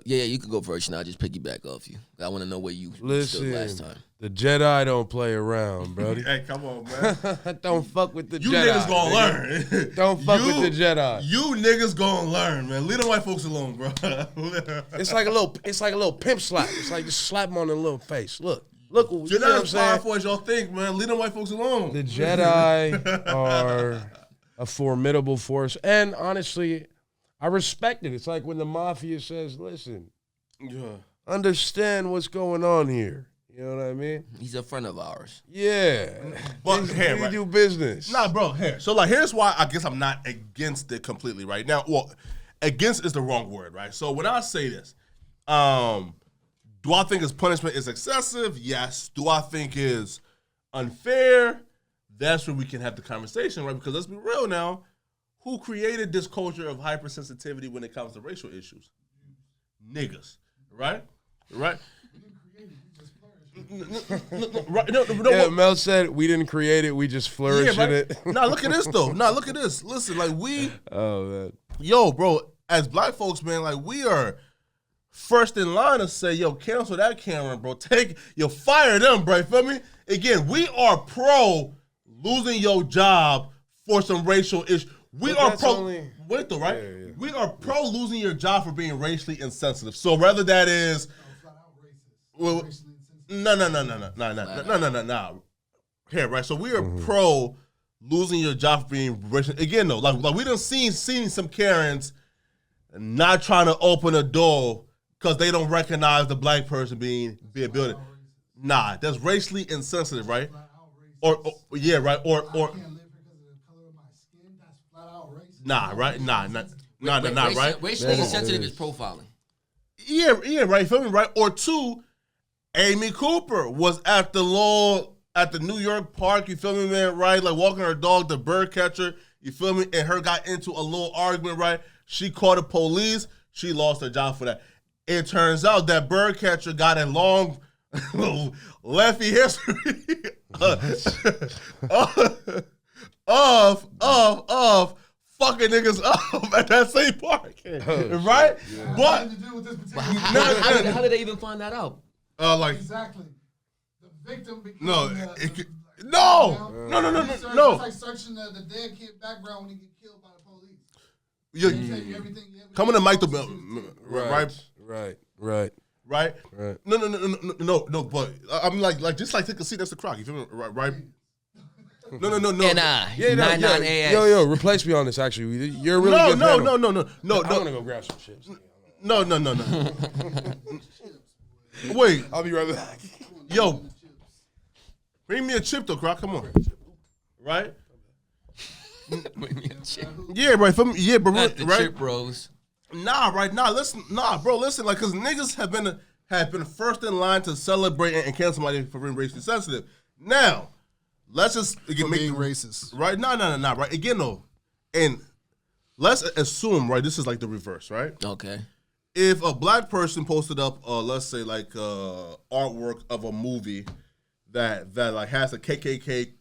You can go first, and I'll just piggyback off you. I want to know where you stood last time. The Jedi don't play around, brody. Hey, come on, man. Don't fuck with the You Jedi. niggas gonna learn. Don't fuck with the Jedi. You niggas gonna learn, man. Leave the white folks alone, bro. It's like a little pimp slap. It's like just slap them on the little face. Look, you You're know what not I'm as saying? powerful as y'all think, man. Leave the white folks alone. The Jedi are a formidable force, and honestly, I respect it. It's like when the mafia says, "Listen, understand what's going on here." You know what I mean? He's a friend of ours. Yeah, But here, we right. do business. Nah, bro, here. So, like, here's why I guess I'm not against it completely right now. Well, against is the wrong word, right? So, when I say this, do I think his punishment is excessive? Yes. Do I think is unfair? That's where we can have the conversation, right? Because let's be real now. Who created this culture of hypersensitivity when it comes to racial issues? Niggas, right? Right? Yeah, Mel said we didn't create it, we just flourish in it. Nah, look at this though. Nah, look at this. Listen, like Oh man. Yo, bro, as black folks, man, like we are first in line to say, yo, cancel that Cameron, bro. Fire them, bro. You feel me? Again, we are pro losing your job for some racial issue. We are pro. Wait though, right? Yeah. We are pro losing your job for being racially insensitive. So whether that is, well, no. Here, right? So we are pro losing your job for being racial. Again, though, like we done seen some Karens not trying to open a door because they don't recognize the black person being building. Nah, that's racially insensitive, right? Or yeah, right? Or nah, right? Nah, right? Racially insensitive is profiling. Yeah, right. You feel me, right? Or two, Amy Cooper was at the New York Park. You feel me, man? Right, like walking her dog, the bird catcher. You feel me? And her got into a little argument, right? She called the police. She lost her job for that. It turns out that bird catcher got a long, lengthy history of fucking niggas up at that same park, right? Yeah. But How did they even find that out? Exactly. The victim became no. It's like searching the dead kid background when he get killed by the police. Coming to Mike the right. No. But I'm like just like take a seat. That's the Croc. You feel me? Right. No. N-I. Yo, replace me on this. Actually, you're really good. No. I'm gonna go grab some chips. No. Wait, I'll be right back. yo, bring me a chip though, Croc. Come on, right? Yeah, right. Yeah, but Not the right. chip bros. Listen, bro. Listen, like, cause niggas have been first in line to celebrate and cancel somebody for being racially sensitive. Now, let's just being racist, right? No, right? Again, though, and let's assume, right? This is like the reverse, right? Okay. if a black person posted up, let's say like artwork of a movie that like has a KKK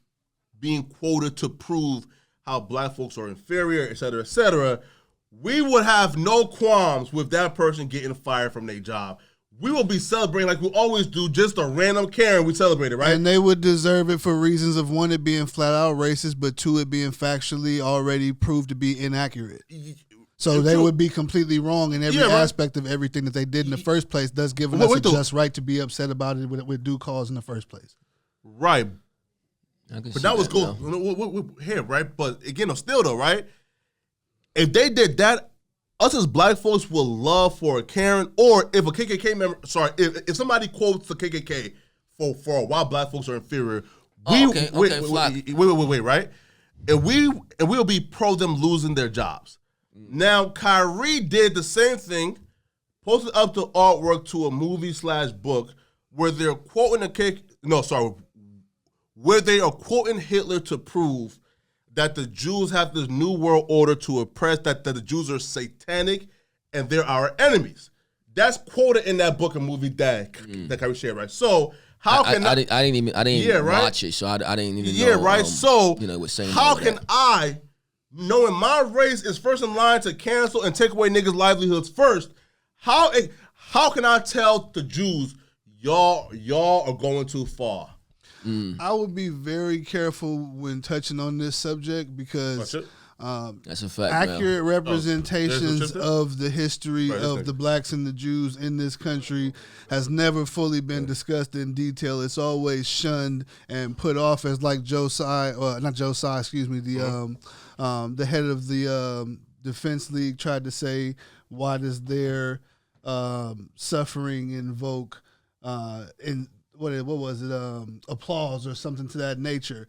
being quoted to prove how black folks are inferior, et cetera, we would have no qualms with that person getting fired from their job. We will be celebrating like we always do, just a random Karen. We celebrate it, right? And they would deserve it for reasons of, one, it being flat out racist, but two, it being factually already proved to be inaccurate. So they would be completely wrong in every aspect of everything that they did in the first place, thus giving us a just right to be upset about it with due cause in the first place. Right. But that was cool. Here, right? But again, still though, right? If they did that, us as black folks will love for a Karen, or if a KKK member, if somebody quotes the KKK for why black folks are inferior, wait, right? And we'll be pro them losing their jobs. Now, Kyrie did the same thing, posted up the artwork to a movie/book where they're quoting where they are quoting Hitler to prove that the Jews have this new world order to oppress, that the Jews are satanic and they're our enemies. That's quoted in that book and movie that Kyrie shared, right? So how can I didn't watch it, so I didn't even know. Right. So was saying how can I, knowing my race is first in line to cancel and take away niggas' livelihoods first, how can I tell the Jews y'all are going too far? I would be very careful when touching on this subject because that's a fact. Accurate representations of the history of the blacks and the Jews in this country has never fully been discussed in detail. It's always shunned and put off as like the head of the Defense League tried to say, why does their suffering invoke what was it? Applause or something to that nature.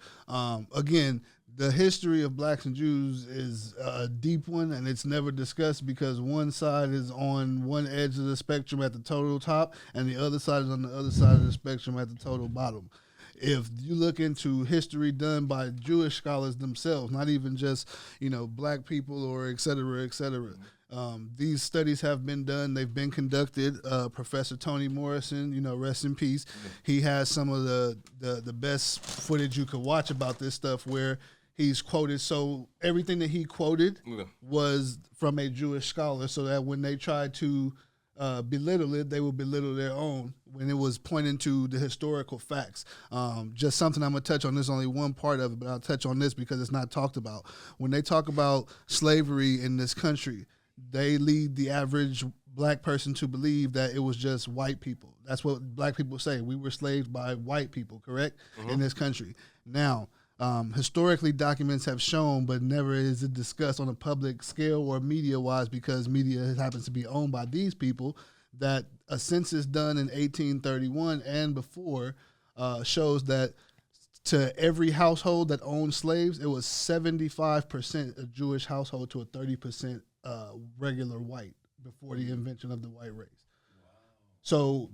Again, the history of blacks and Jews is a deep one, and it's never discussed because one side is on one edge of the spectrum at the total top, and the other side is on the other side of the spectrum at the total bottom. If you look into history done by Jewish scholars themselves, not even just black people or et cetera, these studies have been done. They've been conducted. Professor Toni Morrison, rest in peace. He has some of the best footage you could watch about this stuff where he's quoted. So everything that he quoted was from a Jewish scholar, so that when they tried to belittle it, they would belittle their own when it was pointing to the historical facts. Just something I'm going to touch on. There's only one part of it, but I'll touch on this because it's not talked about. When they talk about slavery in this country, they lead the average black person to believe that it was just white people. That's what black people say. We were slaves by white people, correct, in this country. Now, historically, documents have shown, but never is it discussed on a public scale or media-wise because media happens to be owned by these people, that a census done in 1831 and before shows that to every household that owned slaves, it was 75% a Jewish household to a 30% regular white before the invention of the white race. Wow. So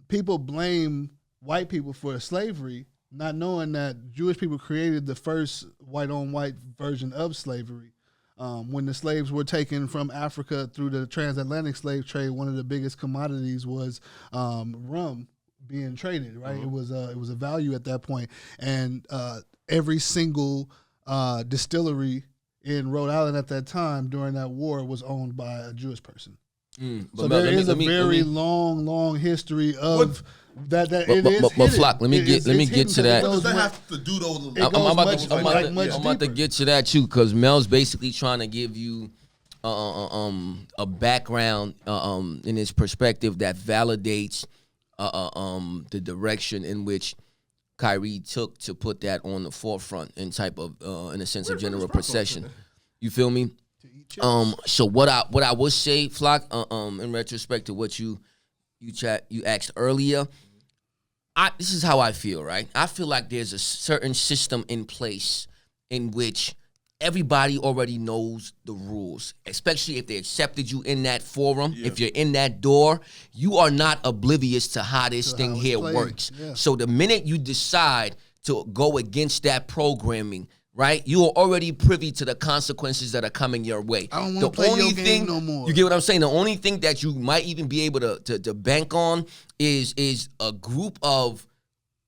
people blame white people for slavery, not knowing that Jewish people created the first white-on-white version of slavery. When the slaves were taken from Africa through the transatlantic slave trade, one of the biggest commodities was rum being traded, right? It was a value at that point. And every single distillery in Rhode Island at that time during that war was owned by a Jewish person. So there is a very long history of that. But Flock, let me get to that. What does that have to do though? I'm about to get to that too, because Mel's basically trying to give you a background in his perspective that validates the direction in which Kyrie took to put that on the forefront in type of in a sense of general procession. You feel me? So what I would say, Flock, in retrospect to what you asked earlier, this is how I feel, right? I feel like there's a certain system in place in which everybody already knows the rules, especially if they accepted you in that forum. Yeah. If you're in that door, you are not oblivious to how this thing here works. Yeah. So the minute you decide to go against that programming, right? You are already privy to the consequences that are coming your way. I don't want to play your game no more. You get what I'm saying? The only thing that you might even be able to bank on is a group of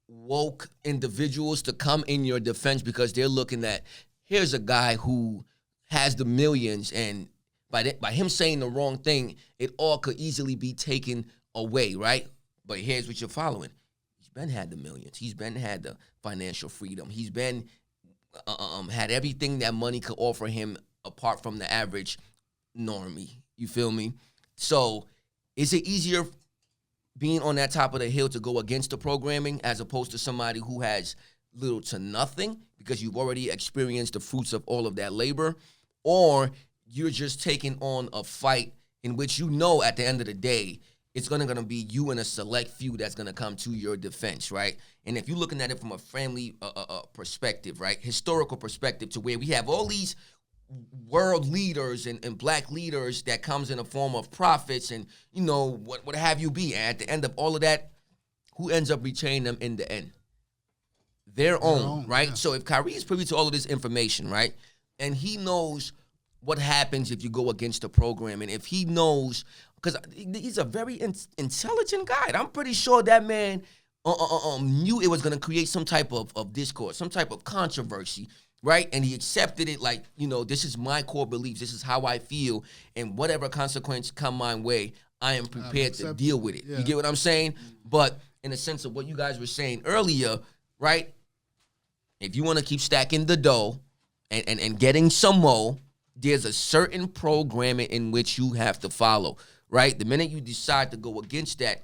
woke individuals to come in your defense because they're looking at, here's a guy who has the millions, and by him saying the wrong thing, it all could easily be taken away, right? But here's what you're following. He's been had the millions. He's been had the financial freedom. He's been had everything that money could offer him apart from the average normie. You feel me? So is it easier being on that top of the hill to go against the programming as opposed to somebody who has little to nothing because you've already experienced the fruits of all of that labor? Or you're just taking on a fight in which you know at the end of the day, it's gonna be you and a select few that's gonna come to your defense, right? And if you're looking at it from a family perspective, right, historical perspective, to where we have all these world leaders and black leaders that comes in a form of prophets and, you know, what have you be. And at the end of all of that, who ends up betraying them in the end? Their own, right? Yeah. So if Kyrie is privy to all of this information, right, and he knows what happens if you go against the program, and if he knows, because he's a very intelligent guy, I'm pretty sure that man knew it was going to create some type of discourse, some type of controversy, right? And he accepted it like, you know, this is my core beliefs, this is how I feel, and whatever consequence come my way, I am prepared to deal with it. Yeah. You get what I'm saying? But in the sense of what you guys were saying earlier, right? If you want to keep stacking the dough and getting some more, there's a certain programming in which you have to follow, right? The minute you decide to go against that,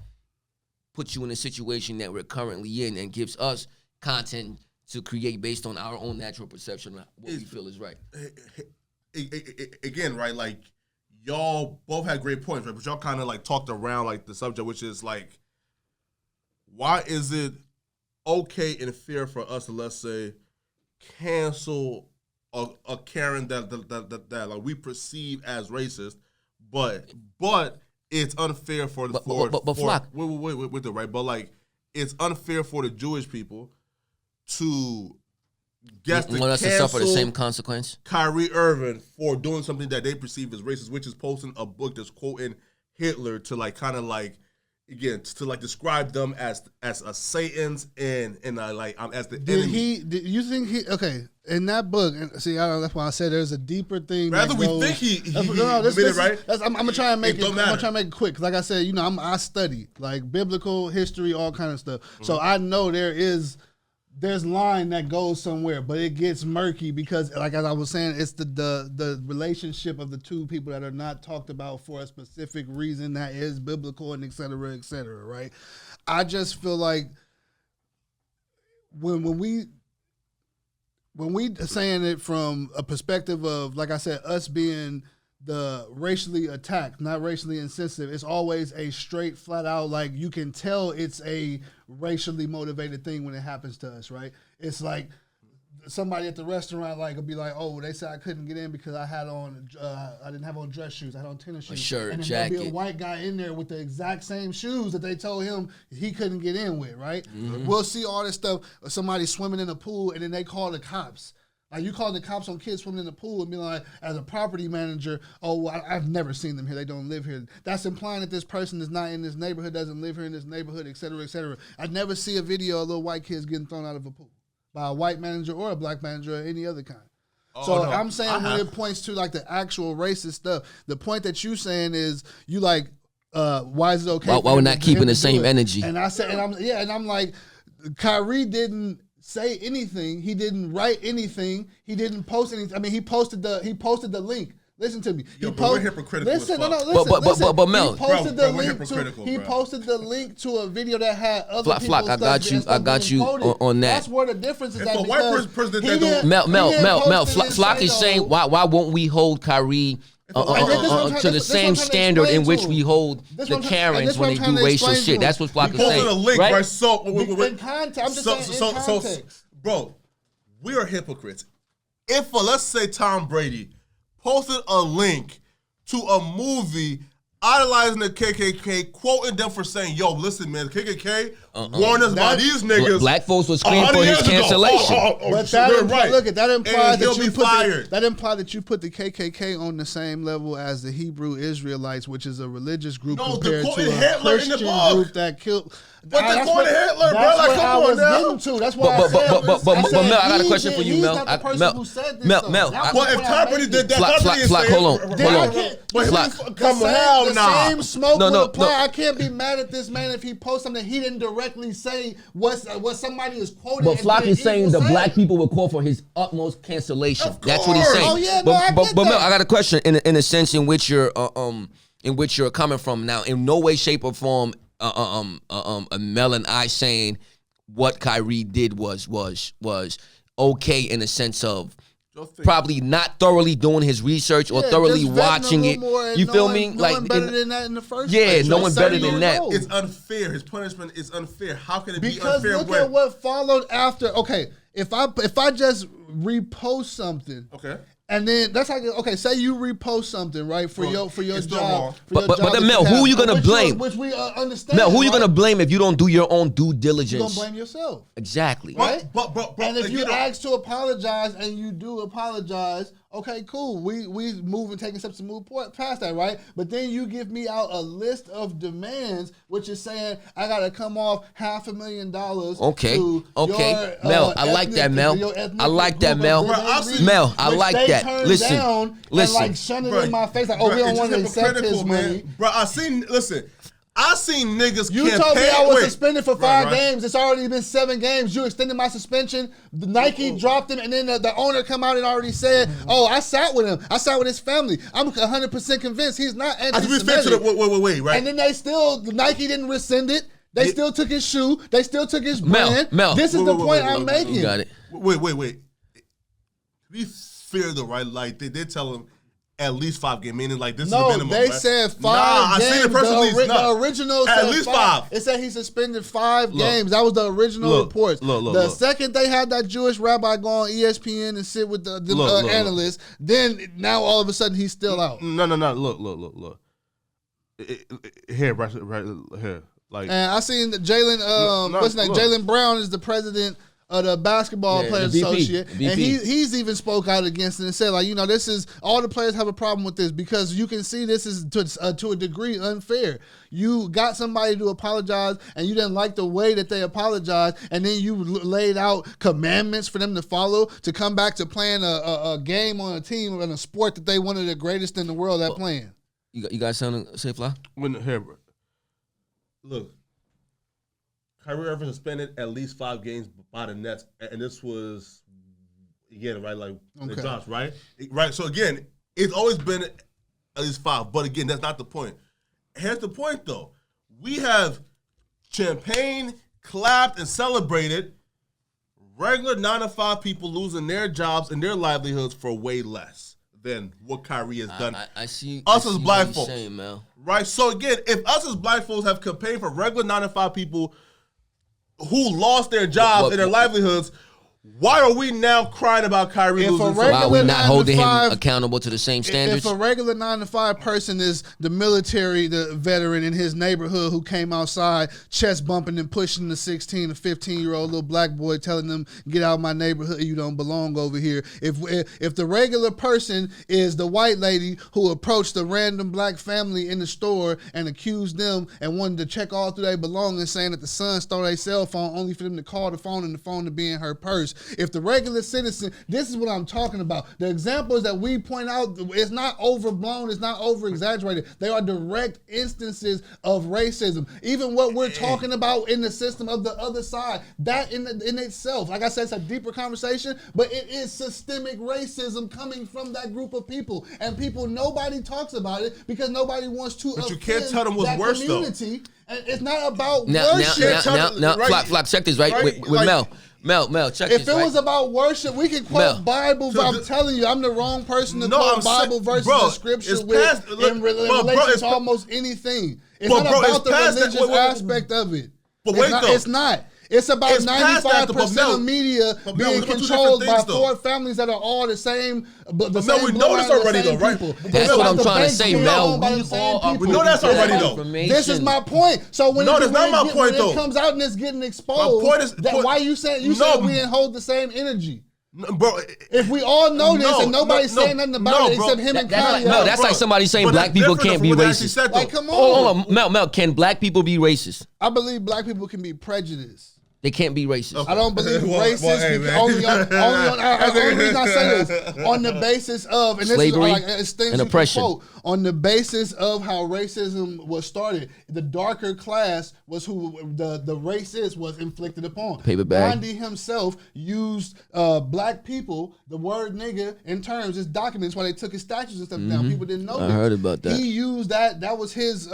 puts you in a situation that we're currently in and gives us content to create based on our own natural perception of what we feel is right. Again, right, like, y'all both had great points, right? But y'all kind of, like, talked around, like, the subject, which is, like, why is it okay and fair for us to, let's say, cancel a Karen that like we perceive as racist, but it's unfair for the with the right, but like it's unfair for the Jewish people to guess to cancel to suffer the same consequence. Kyrie Irving for doing something that they perceive as racist, which is posting a book that's quoting Hitler to like kind of like again to like describe them as a Satans and like as the enemy. Did you think he okay? In that book, and see, I don't know, that's why I said there's a deeper thing. Rather, we think he admitted, right? I'm gonna try and make it. I'm gonna try and make it quick. Like I said, you know, I study like biblical history, all kind of stuff. Mm-hmm. So I know there's line that goes somewhere, but it gets murky because, like as I was saying, it's the relationship of the two people that are not talked about for a specific reason that is biblical and et cetera, right? I just feel like when we saying it from a perspective of, like I said, us being the racially attacked, not racially insensitive, it's always a straight, flat out, like you can tell it's a racially motivated thing when it happens to us, right? It's like somebody at the restaurant like will be like, oh, they said I couldn't get in because I had on, I didn't have on dress shoes, I had on tennis shoes. A shirt, and then jacket. there'll be a white guy in there with the exact same shoes that they told him he couldn't get in with, right? Mm-hmm. We'll see all this stuff, somebody swimming in a pool and then they call the cops. Like you call the cops on kids swimming in the pool and be like, as a property manager, oh, I've never seen them here. They don't live here. That's implying that this person is not in this neighborhood, doesn't live here in this neighborhood, et cetera, et cetera. I'd never see a video of little white kids getting thrown out of a pool by a white manager or a black manager or any other kind. So no, I'm saying when it points to like the actual racist stuff, the point that you saying is you like, why is it okay? Why we're not keeping the same energy? And I said, and I'm like, Kyrie didn't say anything. He didn't write anything. He didn't post anything. I mean, he posted the link. Listen to me. We're hypocritical. Listen, but Mel, he posted the link to a video that had other people's Flock, I got you on that. That's where the difference is. If a white person that Mel, Flock is saying why won't we hold Kyrie to the same standard in which we hold the Karens when they do racial shit? That's what Flock is saying. A link, right? So in context, I'm just saying in context. Bro, we are hypocrites. If let's say Tom Brady posted a link to a movie idolizing the KKK, quoting them for saying, yo, listen, man, the KKK warned us about these niggas. Black folks was screaming for his cancellation. But that implies that you put fired. That implies that you put the KKK on the same level as the Hebrew Israelites, which is a religious group compared to a Christian group that killed. But they're going to Hitler, bro. Like, come on now. That's why I said. But Mel, I got a question for you, Mel. He's not the person who said this, Mel. Well, if Tom Brady did that, Flak, hold on. Come on, hell nah. The same smoke will apply. I can't be mad at this man if he posts something he didn't directly say what somebody is quoting. But Flak is saying the black people will call for his utmost cancellation. That's what he's saying. Oh yeah, no, I get that. But Mel, I got a question in a sense in which you're coming from now. In no way, shape, or form, Mel and I saying what Kyrie did was okay in the sense of probably not thoroughly doing his research or thoroughly watching it. You feel me? Like better than that in the first place. Yeah, no one better than that. It's unfair. His punishment is unfair. How can it be because unfair? Because look at what followed after. Okay, if I just repost something. Okay. And then that's like, okay, say you repost something, right, for your job. But then Mel, who are you gonna blame? Which we understand. Mel, who are you gonna blame if you don't do your own due diligence? You're gonna blame yourself. Exactly. Right? But and if you ask to apologize and you do apologize, okay, cool. We move and taking steps to move past that, right? But then you give me out a list of demands, which is saying I gotta come off $500,000. Okay. To your, Mel, I like that, Mel. I like that, Mel. Mel, I like that. Listen. And like shunning in my face, like, we don't want to accept his money. Bro, I seen niggas. You told me I was suspended for 5 games. It's already been 7 games. You extended my suspension. The Nike dropped him, and then the owner come out and already said, I sat with him. I sat with his family. I'm 100% convinced he's not anti-Semitic. Wait, right? And then Nike didn't rescind it. They still took his shoe. They still took his brand. Mel. This is the point I'm making. You got it. Wait. We fear the right, like they tell him at least 5 games, meaning like this is the minimum. No, they right? said 5 games. I seen the press release. The original at said least 5. It said he suspended 5 games. That was the original report. The second they had that Jewish rabbi go on ESPN and sit with the analysts, then now all of a sudden he's still out. No. Look. Here, right here. Like, and I seen Jalen. What's his name? Jalen Brown is the president of the Basketball Players Association, and he's even spoke out against it and said, like, this is all the players have a problem with this because you can see this is to a degree unfair. You got somebody to apologize, and you didn't like the way that they apologized, and then you laid out commandments for them to follow to come back to playing a game on a team in a sport that they one of the greatest in the world at playing. You got something to say, Fly? Look. Kyrie Irving suspended at least 5 games by the Nets, and this was right, like the drops, right? Right. So again, it's always been at least 5, but again, that's not the point. Here's the point, though: we have champagne, clapped, and celebrated regular 9-to-5 people losing their jobs and their livelihoods for way less than what Kyrie has done. I see. Us as black folks, saying, Mel. Right? So again, if us as black folks have campaigned for regular 9-to-5 people who lost their jobs and their livelihoods, why are we now crying about Kyrie losing? Why are we not holding him accountable to the same standards? If a regular 9-to-5 person is the military, the veteran in his neighborhood who came outside chest bumping and pushing the 16 or 15-year-old little black boy, telling them, get out of my neighborhood, you don't belong over here. If the regular person is the white lady who approached a random black family in the store and accused them and wanted to check all through their belongings, saying that the son stole their cell phone only for them to call the phone and the phone to be in her purse. If the regular citizen, this is what I'm talking about. The examples that we point out, it's not overblown, it's not over-exaggerated. They are direct instances of racism. Even what we're talking about in the system of the other side, that in itself, like I said, it's a deeper conversation, but it is systemic racism coming from that group of people. And nobody talks about it because nobody wants to offend you can't tell them what's worse, community. Though. And it's not about worship. Now, Flock, check this, right? With like, Mel, check this. If it was about worship, we can quote Bible. I'm telling you, I'm the wrong person to quote Bible verses and scripture in relation to almost anything. It's not about the religious aspect of it. But wait, though. It's not. It's about It's past that, 95% of media but being we're two controlled by different things, four families that are all the same. But Mel, we know this already, though, right? That's what I'm trying to say, Mel. We know that's already, though. This is my point. So when No, that's not my point, though. it comes out and it's getting exposed, My point is, why you saying we didn't hold the same energy? No, bro, if we all know this and nobody's saying nothing about it except him and Kyrie. Mel, that's like somebody saying black people can't be racist. Like, come on. Mel, can black people be racist? I believe black people can be prejudiced. They can't be racist. Okay. I don't believe racist. Only reason I say this on the basis of and slavery this is like, and oppression. Quote, on the basis of how racism was started, the darker class was who the racist was inflicted upon. Paper bag. Gandhi himself used black people, the word nigga, in terms, just documents why they took his statues and stuff down. People didn't know. I heard about that. He used that. That was his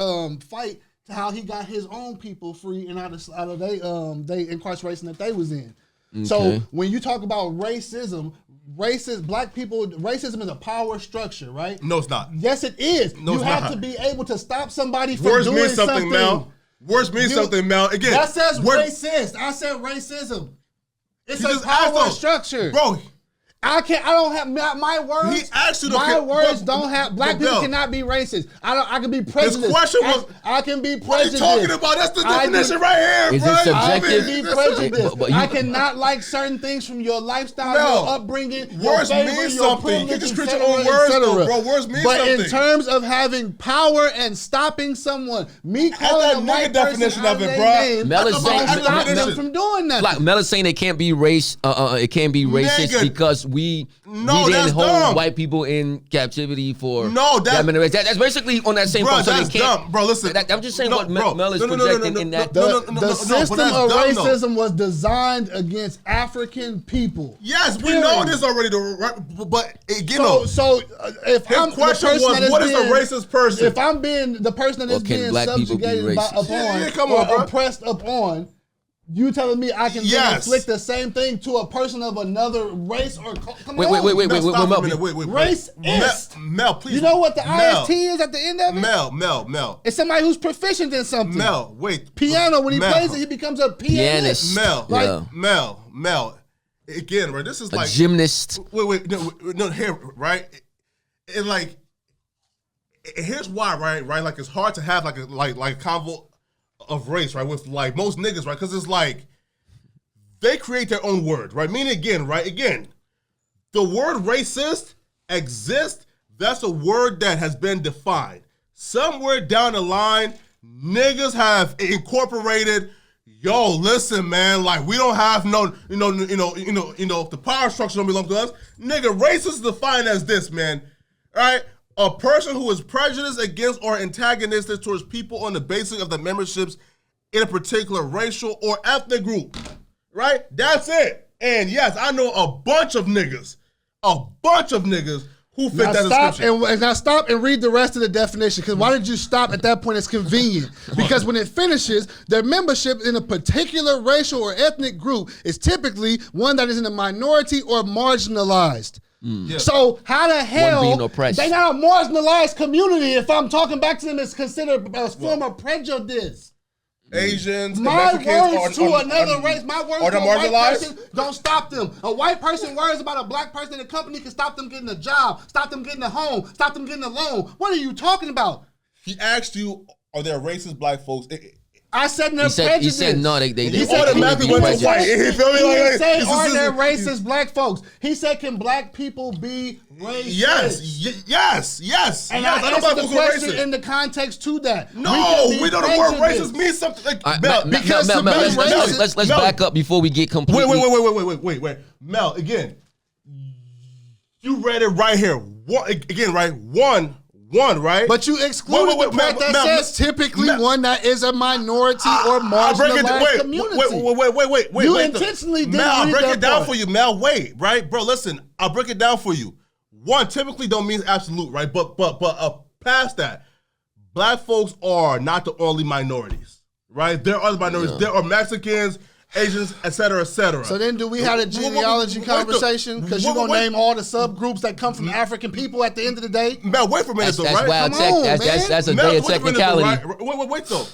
fight. How he got his own people free and out of they incarceration that they was in. Okay. So when you talk about racism, black people, racism is a power structure, right? No, it's not. Yes, it is. No, you have not. to be able to stop somebody from Words doing mean something, Mel. Words mean something, Mel. Again, that says racist. I said racism. It's a power structure, bro. I don't have my words. He asked you to my words don't have. Black people cannot be racist. I can be prejudiced. His question was, I can be prejudiced. What are you talking about? That's the definition right here, is bro. It subjective? I can be prejudiced. But I cannot like certain things from your lifestyle, your upbringing, words your favor, mean something. You just create your own words, bro. Words mean something. But in terms of having power and stopping someone, me calling a white person out of their name, Mel is saying stop them from doing that. Like Mel is saying, it can't be it can't be racist because we didn't hold white people in captivity for that's basically on that same point. So that's dumb, bro. Listen, I'm just saying what Mel is projecting in that. The system of racism was designed against African people. Yes, we know this already. But again, so if I'm question was, what is a racist person? If I'm being the person that is being subjugated upon or oppressed upon. You telling me I can inflict the same thing to a person of another race or wait, racist. Mel, please. You know what the IST is at the end of it? Mel. It's somebody who's proficient in something. Mel, wait. Piano. When he plays it, he becomes a pianist. Mel. Again, right? This is like a gymnast. Wait. No, here, right? And like, here's why, right? Like, it's hard to have like a convo of race, right, with like most niggas, right, because it's like they create their own word, right, meaning again, the word racist exists. That's a word that has been defined. Somewhere down the line, niggas have incorporated, yo, listen, man, like we don't have no, the power structure don't belong to us. Nigga, racist is defined as this, man, all right? A person who is prejudiced against or antagonistic towards people on the basis of the memberships in a particular racial or ethnic group, right? That's it. And yes, I know a bunch of niggas who fit that description. Now stop and read the rest of the definition, because why did you stop at that point? It's convenient. Because when it finishes, their membership in a particular racial or ethnic group is typically one that is in a minority or marginalized. Yeah. So how the hell they not a marginalized community if I'm talking back to them is considered a form of prejudice? Asians, my words to another race, my words to a white person don't stop them. A white person worries about a black person in a company can stop them getting a job, stop them getting a home, stop them getting a loan. What are you talking about? He asked you, are there racist black folks? I said they're prejudiced. He said no, they automatically went to white. He didn't say are there racist black folks. He said can black people be racist? Yes. And I answered the question in the context to that. No, we know the word racist means something. Like, Mel, let's back up before we get completely. Wait. Mel, again, you read it right here. One, right? But you excluded the part that says typically one that is a minority or marginalized community. Wait. You intentionally didn't Mel, I'll break it down part. for you. Mel, wait, right? Bro, listen, I'll break it down for you. One typically don't mean absolute, right? But past that, black folks are not the only minorities, right? There are other minorities. There are Mexicans, Asians, et cetera, et cetera. So then do we have a genealogy conversation? Because you're going to name all the subgroups that come from African people at the end of the day? Mel, wait for a minute, that's wild tech. That's a day of technicality. Wait, though.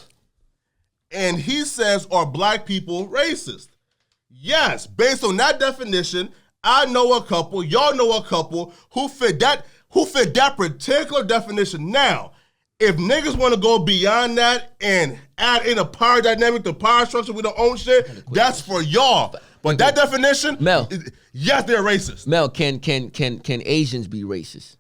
And he says, are black people racist? Yes, based on that definition, I know a couple, y'all know a couple who fit that particular definition. Now, if niggas want to go beyond that and add in a power dynamic, the power structure with their own shit, that's for y'all. But that definition, Mel, yes, they're racist. Mel, can Asians be racist?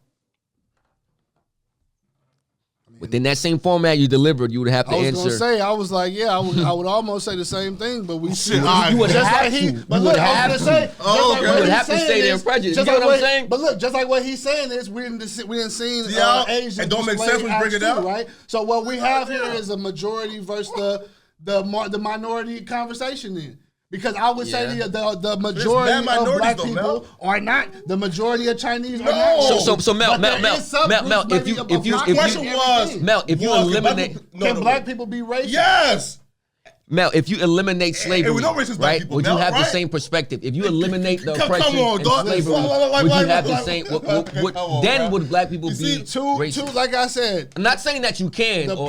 Within that same format you delivered, you would have to answer. I was gonna say, I was like, yeah, I would almost say the same thing, but we shit. You would have to. But look, I was gonna say, you would have to stay there in prejudice. You get what I'm saying? But look, just like what he's saying is, we didn't see Asians. It don't make sense when you break it down, right? So what we have here is a majority versus the minority conversation then. Because I would say the majority of black people are not. The majority of Chinese are not. So Mel, if you eliminate, can black people be racist? Yes. Mel, if you eliminate slavery, we don't racist black right? people, Would you Mel, have the right? same perspective? If you eliminate the Come oppression on, and dog. slavery, would you have the same? Then would black people be racist? Like I said, I'm not saying that you can, or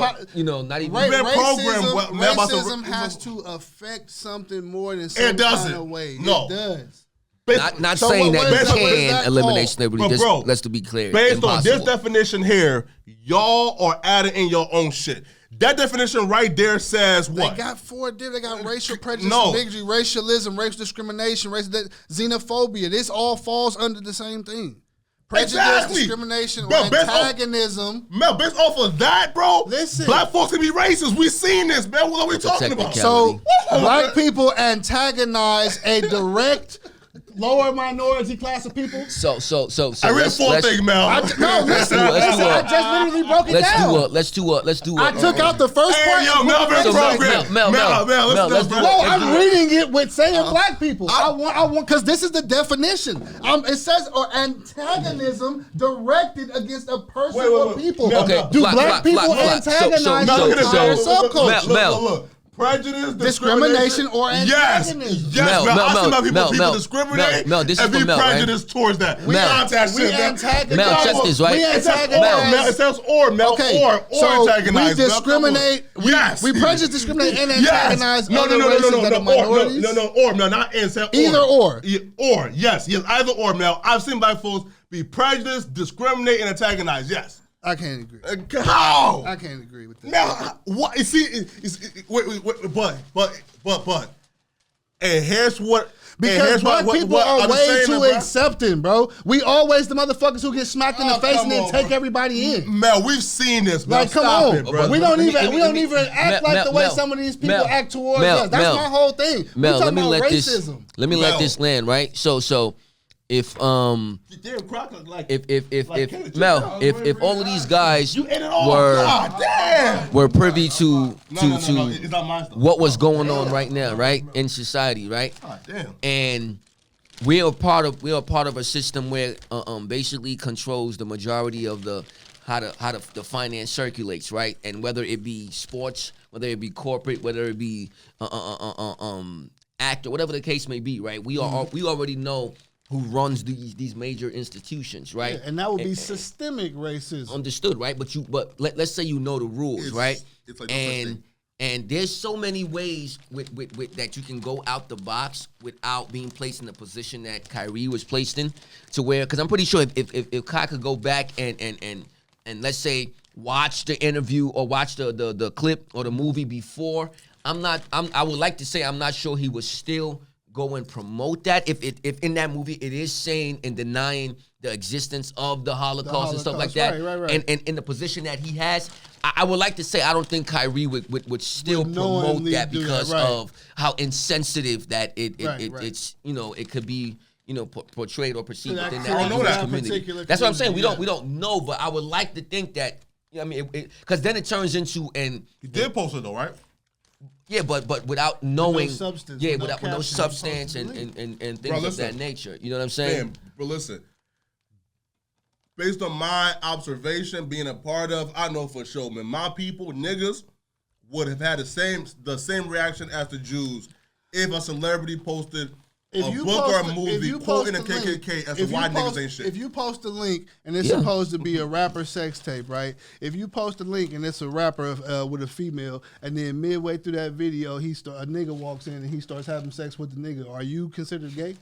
not even. Racism has to affect something more than some kind of way. No. It does. Not saying that you can eliminate slavery. But Just bro, let's to be clear. Based impossible. on this definition here, y'all are adding in your own shit. That definition right there says what? They got four different. They got racial prejudice, bigotry, racialism, racial discrimination, xenophobia. This all falls under the same thing. Prejudice, discrimination, or antagonism. Based off of that, bro, listen, black folks can be racist. We seen this, man. What are we talking about? So black people antagonize a direct lower minority class of people. So I read four things, Mel. I just literally broke it down. Let's do it. I took out the first part. Yo, Mel, let's do it. I'm reading it with saying black people. I want because this is the definition. It says antagonism directed against a person or people. Okay, do black people antagonize entire subculture? Look. Prejudice, discrimination, or antagonism. Yes, I see my people discriminate and be prejudiced towards that. We antagonize. Mel, check this, right? We antagonize. It says or antagonize. We discriminate. Yes. We prejudice, discriminate, and antagonize other races that are minorities. No, not and say either or. Or, yes, either or, Mel. I've seen black folks be prejudiced, discriminate, and antagonize, yes. I can't agree. How? I can't agree with that. Now, what? Wait, but, and here's what. Because black people are way too accepting, bro. We always the motherfuckers who get smacked in the face and then take everybody in. Mel, we've seen this, Mel. Like, come on, bro. We don't even act like the way some of these people act towards us. That's my whole thing. Mel, let me let racism. this land, right? So if Mel, if all of these guys were privy to what was going on right now, right, in society, right, and we are part of a system where basically controls the majority of the how the finance circulates, right, and whether it be sports, whether it be corporate, whether it be actor, whatever the case may be, right, we already know who runs these major institutions, right? Yeah, and that would be systemic racism. Understood, right? But let's say you know the rules, right? It's like and there's so many ways with that you can go out the box without being placed in the position that Kyrie was placed in, to where, because I'm pretty sure if Kai could go back and let's say watch the interview or watch the clip or the movie before, I would like to say I'm not sure he was still go and promote that if in that movie it is saying and denying the existence of the Holocaust and stuff like that, right. And in the position that he has, I would like to say I don't think Kyrie would still promote that because of how insensitive that it's it could be portrayed or perceived within that community. That's what I'm saying. We don't know, but I would like to think that because then it turns into he did post it though, right? Yeah, but without knowing, with no substance and things of that nature. You know what I'm saying? Man, but listen, based on my observation, being a part of, I know for sure, man, my people, niggas, would have had the same reaction as the Jews if a celebrity posted book or a movie quoting the KKK as to why niggas ain't shit. If you post a link and it's supposed to be a rapper sex tape, right? If you post a link and it's a rapper with a female, and then midway through that video, a nigga walks in and he starts having sex with the nigga, are you considered gay?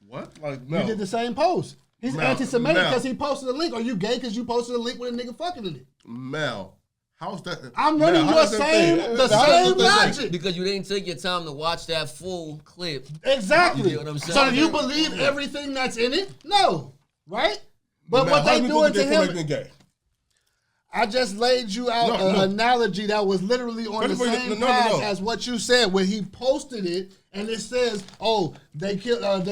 What? Like, no. You did the same post. He's anti-Semitic because he posted a link. Are you gay because you posted a link with a nigga fucking in it? Mel, how's that? I'm running the same logic. Because you didn't take your time to watch that full clip. Exactly. You know what I'm saying? So do you believe everything that's in it? No. Right? But Mel, what they doing to him... Gay? I just laid you out an analogy that was literally on the same path as what you said when he posted it, and it says, "Oh, they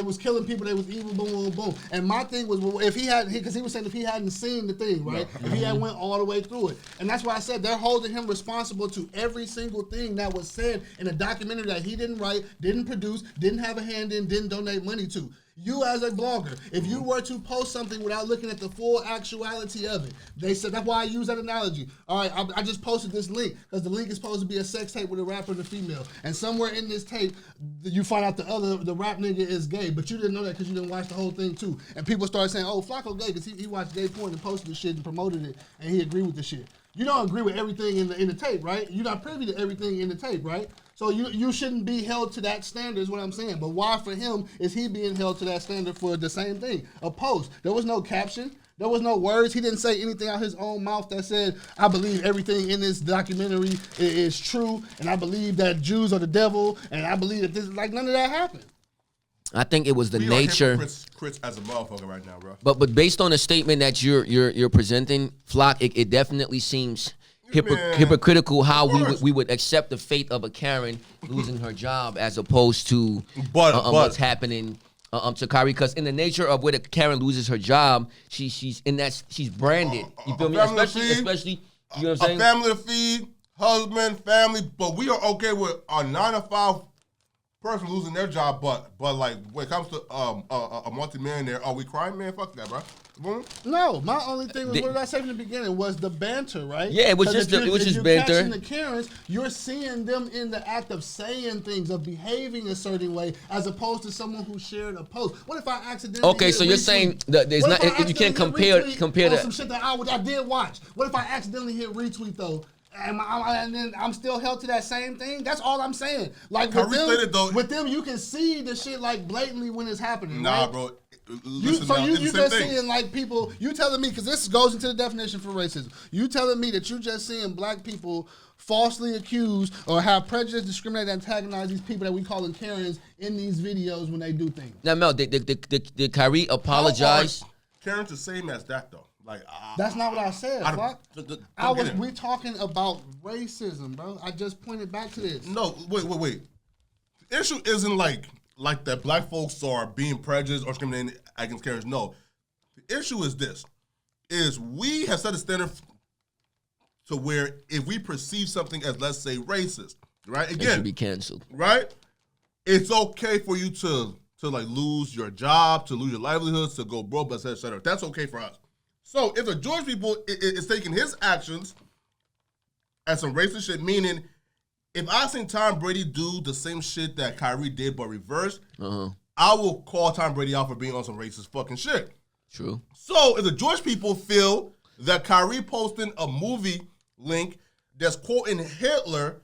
was killing people. They was evil." Boom, boom, boom. And my thing was, well, if he had, because he was saying if he hadn't seen the thing, right? If he had went all the way through it, and that's why I said they're holding him responsible to every single thing that was said in a documentary that he didn't write, didn't produce, didn't have a hand in, didn't donate money to. You as a blogger, if you were to post something without looking at the full actuality of it, they said, that's why I use that analogy. All right, I just posted this link because the link is supposed to be a sex tape with a rapper and a female. And somewhere in this tape, you find out the rap nigga is gay, but you didn't know that because you didn't watch the whole thing too. And people started saying, oh, Flakko gay because he watched gay porn and posted the shit and promoted it and he agreed with the shit. You don't agree with everything in the tape, right? You're not privy to everything in the tape, right? So you shouldn't be held to that standard is what I'm saying. But why for him is he being held to that standard for the same thing? A post. There was no caption. There was no words. He didn't say anything out his own mouth that said, I believe everything in this documentary is true, and I believe that Jews are the devil, and I believe that this, like, none of that happened. I think it was the nature. Chris as a motherfucker right now, bro. But based on the statement that you're presenting, Flock, it definitely seems hypocritical how we would accept the fate of a Karen losing her job as opposed to what's happening to Kyrie. Because in the nature of where the Karen loses her job, she's branded. You feel me? Especially you know what I'm saying? A family to feed, husband, family, but we are okay with a 9-to-5 person losing their job, but like when it comes to a multi-millionaire, are we crying, man? Fuck that, bro. No, my only thing was what did I say in the beginning was the banter, right? Yeah, it was just banter. Catching the Karens, you're seeing them in the act of saying things, of behaving a certain way, as opposed to someone who shared a post. What if I accidentally? Okay, so you're saying that there's not. You can't compare that. Some shit that I did watch. What if I accidentally hit retweet though? And then I'm still held to that same thing. That's all I'm saying. Like with them, you can see the shit like blatantly when it's happening. Nah, right? bro. You just seeing like people. You telling me because this goes into the definition for racism. You telling me that you just seeing black people falsely accused or have prejudice, discriminate, antagonize these people that we call them Karens in these videos when they do things. Now, Mel, did Kyrie apologize? Karen's the same as that though. Like that's not what I said. We talking about racism, bro. I just pointed back to this. No, wait. The issue isn't like that black folks are being prejudiced or discriminating against Karens. No. The issue is this. Is we have set a standard to where if we perceive something as, let's say, racist, right? Again, it should be canceled. Right? It's okay for you to like lose your job, to lose your livelihoods, to go broke, et cetera. That's okay for us. So if the Jewish people is taking his actions as some racist shit, meaning if I seen Tom Brady do the same shit that Kyrie did but reversed, I will call Tom Brady out for being on some racist fucking shit. True. So if the Jewish people feel that Kyrie posting a movie link that's quoting Hitler,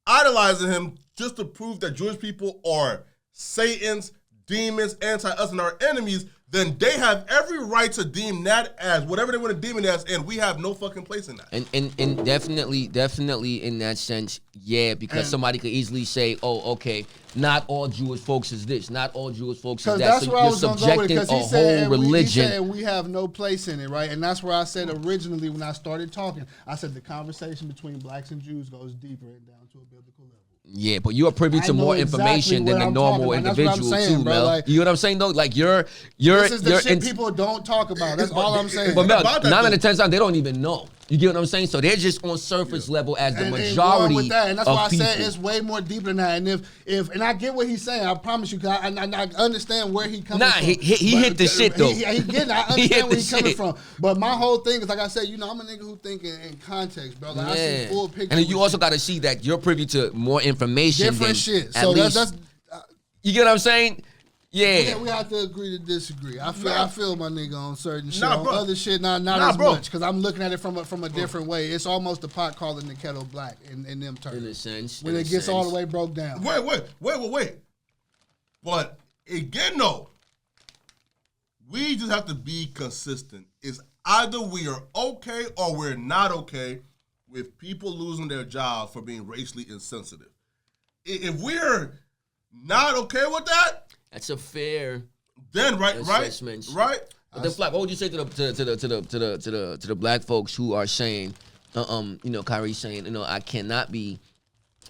idolizing him just to prove that Jewish people are Satan's, demons, anti-us, and our enemies, then they have every right to deem that as whatever they want to deem it as, and we have no fucking place in that. And definitely in that sense, yeah, because somebody could easily say, oh, okay, not all Jewish folks is this, not all Jewish folks is that. So you're subjecting a whole religion. He said we have no place in it, right? And that's where I said originally when I started talking, I said the conversation between blacks and Jews goes deeper and down to a biblical level. Yeah, but you are privy to more information than the normal individual too, Mel. Like, you know what I'm saying though? Like this is the shit people don't talk about. That's all I'm saying. But Mel, 9 out of 10 times they don't even know. You get what I'm saying? So they're just on surface level as the majority with that. And that's why I people. said it's way more deeper than that. And if I get what he's saying, I promise you, because I understand where he coming from. He hit the shit though. I understand where he's coming from. But my whole thing is, like I said, I'm a nigga who think in context, bro. Like, I see full picture. And you also got to see that you're privy to more information. Different shit. So that's you get what I'm saying? Yeah. We have to agree to disagree. I feel my nigga on certain shit. Nah, on bro. other shit, not Nah, as bro. much. Because I'm looking at it from a different way. It's almost the pot calling the kettle black in them terms. In a sense. When it gets all the way broke down. Wait. But again, no. We just have to be consistent. It's either we are okay or we're not okay with people losing their jobs for being racially insensitive. If we're not okay with that, that's a fair. Then right. But then, Flakko, what would you say to the black folks who are saying, Kyrie saying, I cannot be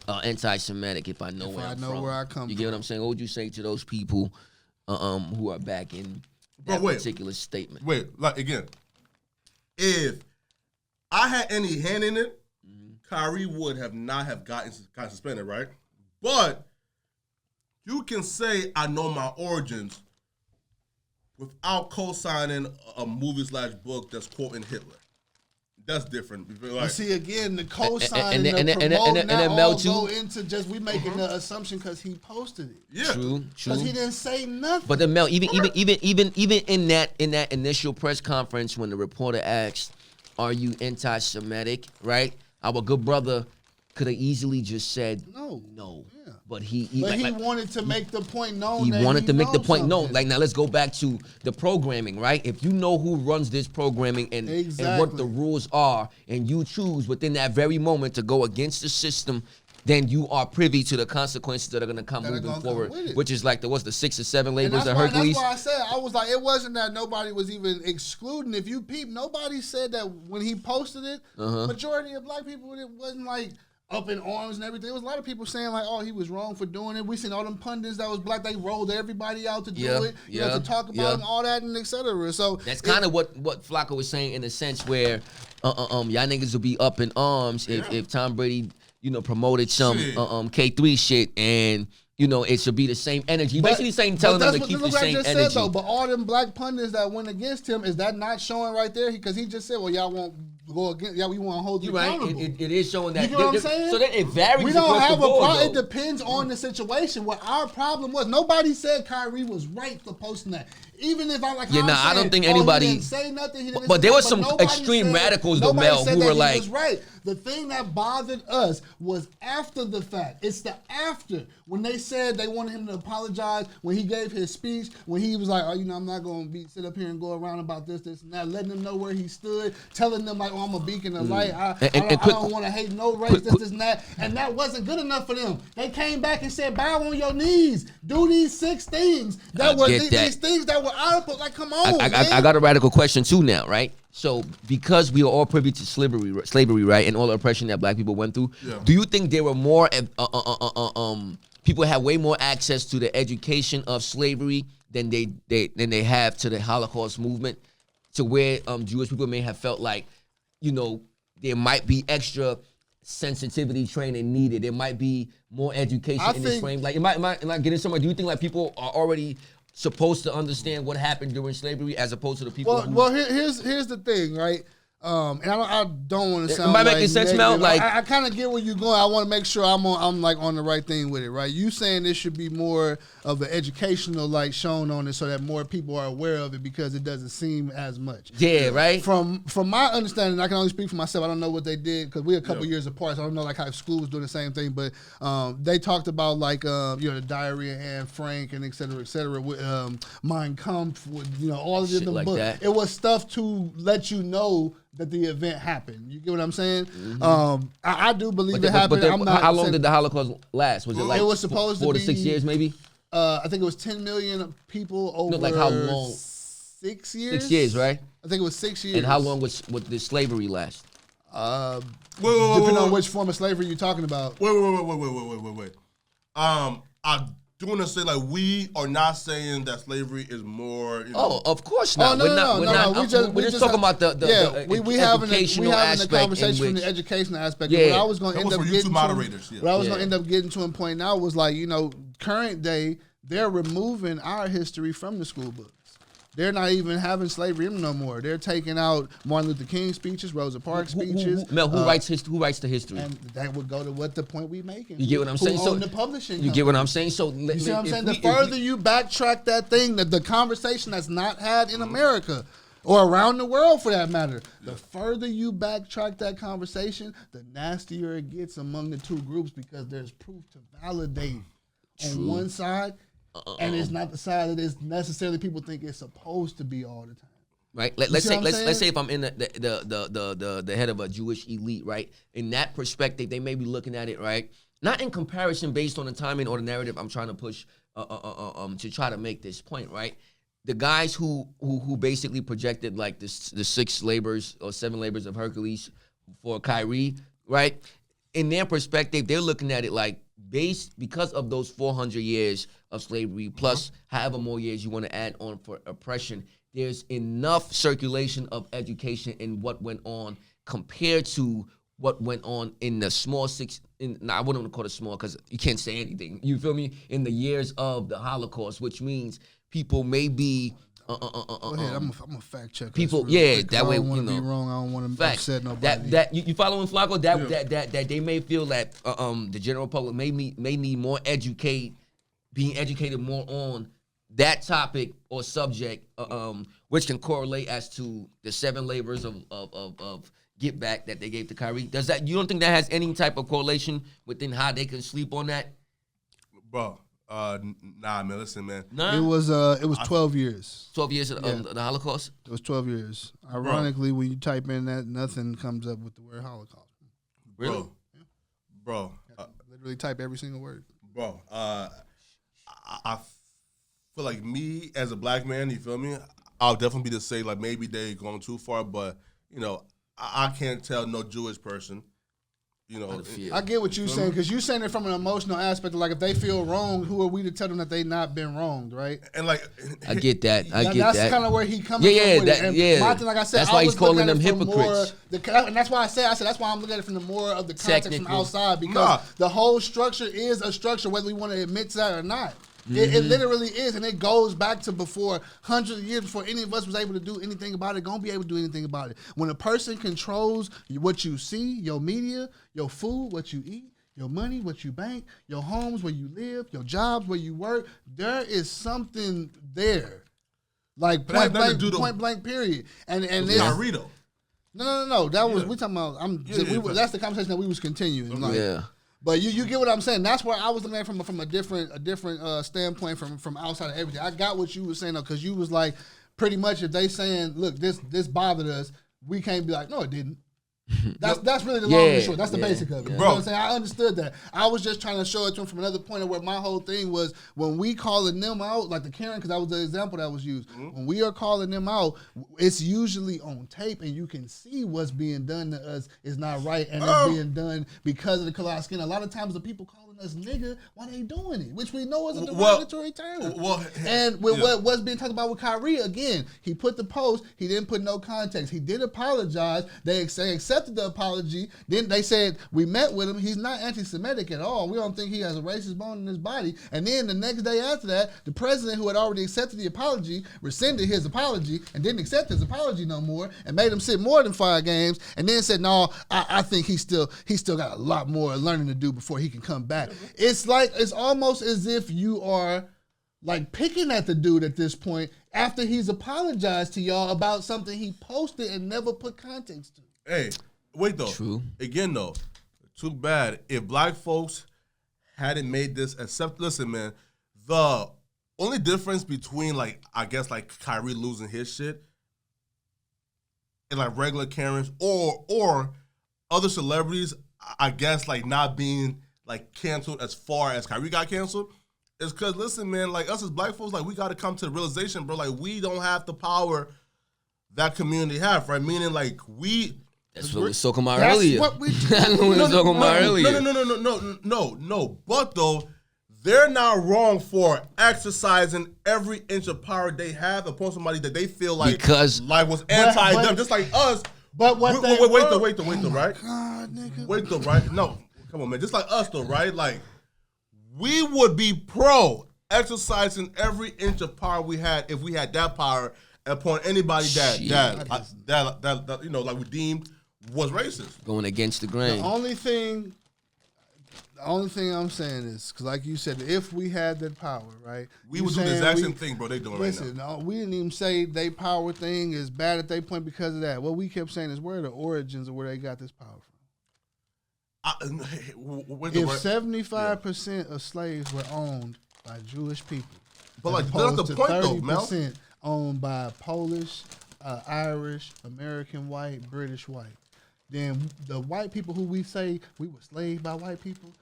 anti-Semitic if I know where I'm from. Where I come from. You get what I'm saying? What would you say to those people who are back in that particular statement? Wait, like again, if I had any hand in it, Kyrie would not have gotten suspended, right? But you can say I know my origins without co-signing a movie/book that's quoting Hitler. That's different. Like, see, again, the co-signing and the promoting go into just we making the assumption because he posted it. Yeah, true. Because he didn't say nothing. But then Mel, even in that initial press conference when the reporter asked, "Are you anti-Semitic?" Right, our good brother could have easily just said no. Yeah. But he wanted to make the point known. He wanted to make the point known. Like, now let's go back to the programming, right? If you know who runs this programming and what the rules are, and you choose within that very moment to go against the system, then you are privy to the consequences that are going to come moving forward, which is like the 6 or 7 labors of Hercules. That's why I said, I was like, it wasn't that nobody was even excluding. If you peep, nobody said that when he posted it, majority of black people, it wasn't like up in arms and everything. There was a lot of people saying like, oh, he was wrong for doing it. We seen all them pundits that was black, they rolled everybody out to do it, to talk about and all that and et cetera. So that's kind of what Flakko was saying in a sense where y'all niggas will be up in arms if Tom Brady, promoted some K3 shit and it should be the same energy. Basically telling them to keep the same energy. But all them black pundits that went against him, is that not showing right there? Because he just said, well, y'all won't go against, we want to hold you accountable. Right. It is showing that. You know what I'm saying? So that it varies. We don't have a problem. It depends on the situation. What our problem was, nobody said Kyrie was right for posting that. Even if I don't think anybody he didn't say nothing. But there was some extreme radicals, though, Mel, who were like, was right. The thing that bothered us was after the fact. It's the after when they said they wanted him to apologize when he gave his speech, when he was like, I'm not going to sit up here and go around about this and that, letting them know where he stood, telling them like, I'm a beacon of light. I don't want to hate no race, this and that. And that wasn't good enough for them. They came back and said, bow on your knees, do these 6 things that were these things that were out. Like, come on, I got a radical question too now, right? So because we are all privy to slavery, right, and all the oppression that black people went through, do you think there were more people had way more access to the education of slavery than they have to the Holocaust movement, to where Jewish people may have felt like, there might be extra sensitivity training needed. There might be more education in this frame. Like, am I getting somewhere? Do you think like people are already supposed to understand what happened during slavery as opposed to the people? Here's the thing, right? And I don't want to sound am I making sense, Mel? Like, I kind of get where you're going. I want to make sure I'm on the right thing with it, right? You saying this should be more of an educational shown on it so that more people are aware of it because it doesn't seem as much. Yeah, right. From my understanding, I can only speak for myself. I don't know what they did because we're a couple years apart, so I don't know how school was doing the same thing. But they talked about the diary of Anne Frank and et cetera, with Mein Kampf, with all of the books. Like, it was stuff to let you know that the event happened. You get what I'm saying? Mm-hmm. I do believe it happened. How long did the Holocaust last? Was it it was supposed 4 to to 6 years, maybe? I think it was 10 million people over. Like how long? 6 years. 6 years, right? I think it was 6 years. And how long would the slavery last? Depending on which form of slavery you're talking about. Wait. I do want to say, we are not saying that slavery is more. Oh, of course not. We're just talking about the educational aspect. A conversation from the educational aspect. Yeah. What I was going to end up getting to, what I was going to end up getting to and pointing out was current day, they're removing our history from the school books. They're not even having slavery no more. They're taking out Martin Luther King speeches, Rosa Parks speeches. Mel, who writes the history? And that would go to what the point we making. You get what I'm saying? Who own the publishing company? You get what I'm saying? So you see what I'm saying? The further you backtrack that thing, the conversation that's not had in America or around the world for that matter, the further you backtrack that conversation, the nastier it gets among the two groups because there's proof to validate on one side. And it's not the side that is necessarily people think it's supposed to be all the time. Right. Let's say if I'm in the head of a Jewish elite, right? In that perspective, they may be looking at it, right? Not in comparison based on the timing or the narrative I'm trying to push to try to make this point, right? The guys who basically projected like the 6 labors or 7 labors of Hercules for Kyrie, right? In their perspective, they're looking at it like because of those 400 years of slavery, plus however more years you want to add on for oppression, there's enough circulation of education in what went on compared to what went on in the small I wouldn't want to call it small because you can't say anything. You feel me? In the years of the Holocaust, which means people may be Go ahead, I'm a fact checker. People, yeah, that way, I don't want to be wrong. I don't want to upset nobody. That you following Flakko? That they may feel that the general public may need more being educated more on that topic or subject, which can correlate as to the 7 labors of get back that they gave to Kyrie. You don't think that has any type of correlation within how they can sleep on that, bro? Nah, man. Listen, man. Nah? It was 12 years. 12 years of the Holocaust? It was 12 years. Ironically, when you type in that, nothing comes up with the word Holocaust. Really? Bro. Literally type every single word. Bro, I feel like me as a black man, you feel me? I'll definitely be to say like maybe they going too far, but you know, I can't tell no Jewish person. You know, I get what you're saying because you're saying it from an emotional aspect. Like if they feel wronged, who are we to tell them that they not been wronged, right? And like, I get that. That's kind of where he coming from. My thing, like I said, that's why he's calling them hypocrites. And that's why I said that's why I'm looking at it from the more of the context from outside because the whole structure is a structure, whether we want to admit to that or not. It literally is, and it goes back to before hundreds of years before any of us was able to do anything about it, gonna be able to do anything about it. When a person controls what you see, your media, your food, what you eat, your money, what you bank, your homes, where you live, your jobs, where you work, there is something there. Like point blank, period. And it's Kyrie. No. That was we talking about. That's the conversation that we was continuing. Like, but you get what I'm saying. That's where I was looking at it from a different standpoint from outside of everything. I got what you were saying though, because you was like, pretty much if they saying, look, this bothered us, we can't be like, no, it didn't. That's really the long and short. That's the basic of it. You know what I'm saying? I understood that. I was just trying to show it to him from another point of where my whole thing was when we calling them out, like the Karen, because that was the example that was used. When we are calling them out, it's usually on tape and you can see what's being done to us is not right and it's being done because of the color of our skin. A lot of times the people calling us nigga, why they doing it? Which we know is a derogatory term. And with what's being talked about with Kyrie, again, he put the post, he didn't put no context. He did apologize. They accepted the apology. Then they said, we met with him. He's not anti-Semitic at all. We don't think he has a racist bone in his body. And then the next day after that, the president who had already accepted the apology rescinded his apology and didn't accept his apology no more and made him sit more than 5 games and then said, no, I think he still got a lot more learning to do before he can come back. It's almost as if you are like picking at the dude at this point after he's apologized to y'all about something he posted and never put context to. Hey, wait though. True. Again though, too bad. If black folks hadn't made this listen, man, the only difference between like I guess like Kyrie losing his shit and like regular Karens or other celebrities, I guess like not being like canceled as far as Kyrie got canceled, is because listen, man, like us as black folks, like we got to come to the realization, bro, like we don't have the power that community have, right? Meaning like we. That's what we was talking about earlier. No. But though, they're not wrong for exercising every inch of power they have upon somebody that they feel like was anti them, just like us. But what wait though, right? God, nigga. Wait though, right? No, come on, man. Just like us though, right? Like we would be pro exercising every inch of power we had, if we had that power, upon anybody that you know, like we deemed was racist. Going against the grain. The only thing I'm saying is, because like you said, if we had that power, right? We would do the exact same thing, bro, they doing right now. Listen, we didn't even say they power thing is bad at their point because of that. What we kept saying is where are the origins of where they got this power from. If 75% of slaves were owned by Jewish people, but like that's the point though, Mel. 30% owned by Polish, Irish, American white, British white, then the white people who we say we were slaved by white people,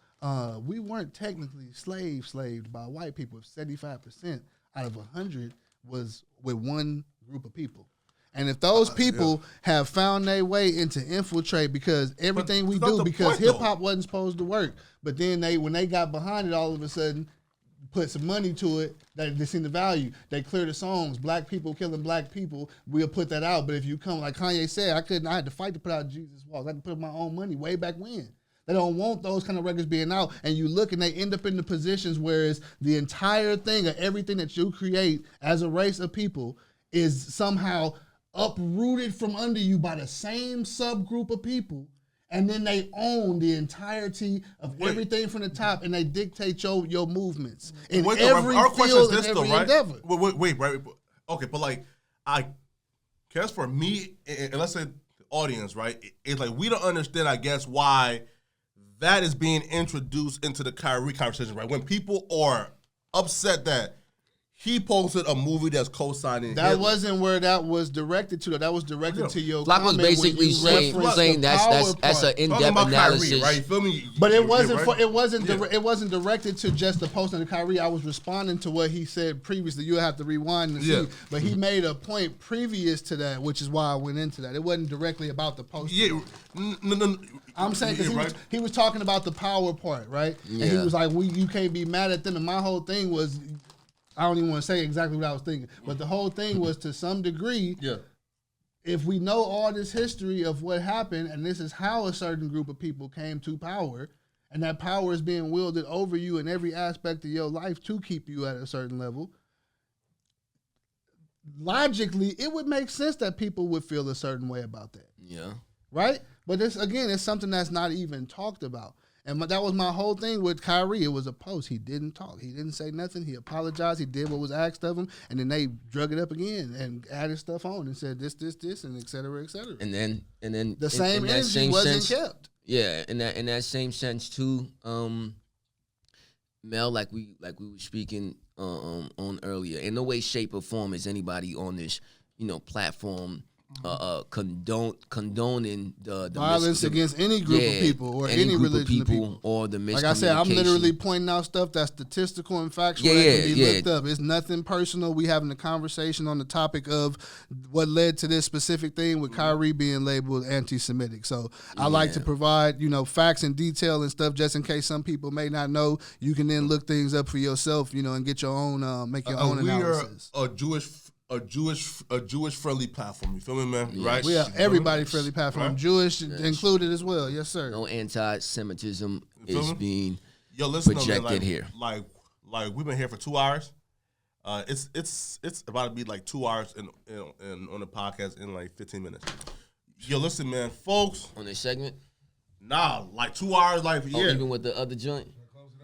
we weren't technically slaved by white people. If 75% out of 100 was with one group of people. And if those people have found their way into infiltrate, because everything we do, because hip-hop wasn't supposed to work, but then when they got behind it, all of a sudden, put some money to it, they seen the value. They clear the songs. Black people killing black people, we'll put that out. But if you come, like Kanye said, I had to fight to put out Jesus Walks. I had to put up my own money way back when. They don't want those kind of records being out. And you look and they end up in the positions where it's the entire thing of everything that you create as a race of people is somehow uprooted from under you by the same subgroup of people, and then they own the entirety of everything from the top, and they dictate your movements in every field and every endeavor. Wait, right? Okay, but like, I guess for me, and let's say the audience, right? It's like we don't understand, I guess, why that is being introduced into the Kyrie conversation, right? When people are upset that he posted a movie that's co-signing. That wasn't where that was directed to. That was directed to your Flakko was basically saying that's an in-depth analysis, Kyrie, right? You feel me? But it wasn't directed to just the post on the Kyrie. I was responding to what he said previously. You'll have to rewind and see. But he made a point previous to that, which is why I went into that. It wasn't directly about the post. Yeah, no. I'm saying because he was talking about the power part, right? Yeah. And he was like, you can't be mad at them. And my whole thing was, I don't even want to say exactly what I was thinking, but the whole thing was to some degree, if we know all this history of what happened, and this is how a certain group of people came to power, and that power is being wielded over you in every aspect of your life to keep you at a certain level, logically, it would make sense that people would feel a certain way about that. Yeah. Right? But this, again, it's something that's not even talked about. And that was my whole thing with Kyrie. It was a post. He didn't talk. He didn't say nothing. He apologized. He did what was asked of him. And then they drug it up again and added stuff on and said this, and et cetera, et cetera. And then the same energy wasn't kept. Yeah, in that same sense too, Mel, like we were speaking on earlier, in no way, shape, or form is anybody on this, platform condoning the violence against any group of people or any religion of people or the miscommunication. Like I said, I'm literally pointing out stuff that's statistical and factual that can be looked up. It's nothing personal. We having a conversation on the topic of what led to this specific thing with Kyrie being labeled anti-Semitic. So I like to provide, facts and detail and stuff just in case some people may not know. You can then look things up for yourself, and get your own, make your own analysis. We are a Jewish friendly platform. You feel me, man? Yeah. Right? We are everybody friendly platform. Right? Jewish included as well. Yes, sir. No anti-Semitism is being projected here. Like we've been here for 2 hours. It's about to be like 2 hours in on the podcast in like 15 minutes. Yo, listen, man, folks. On this segment? Nah, like 2 hours, like even with the other joint.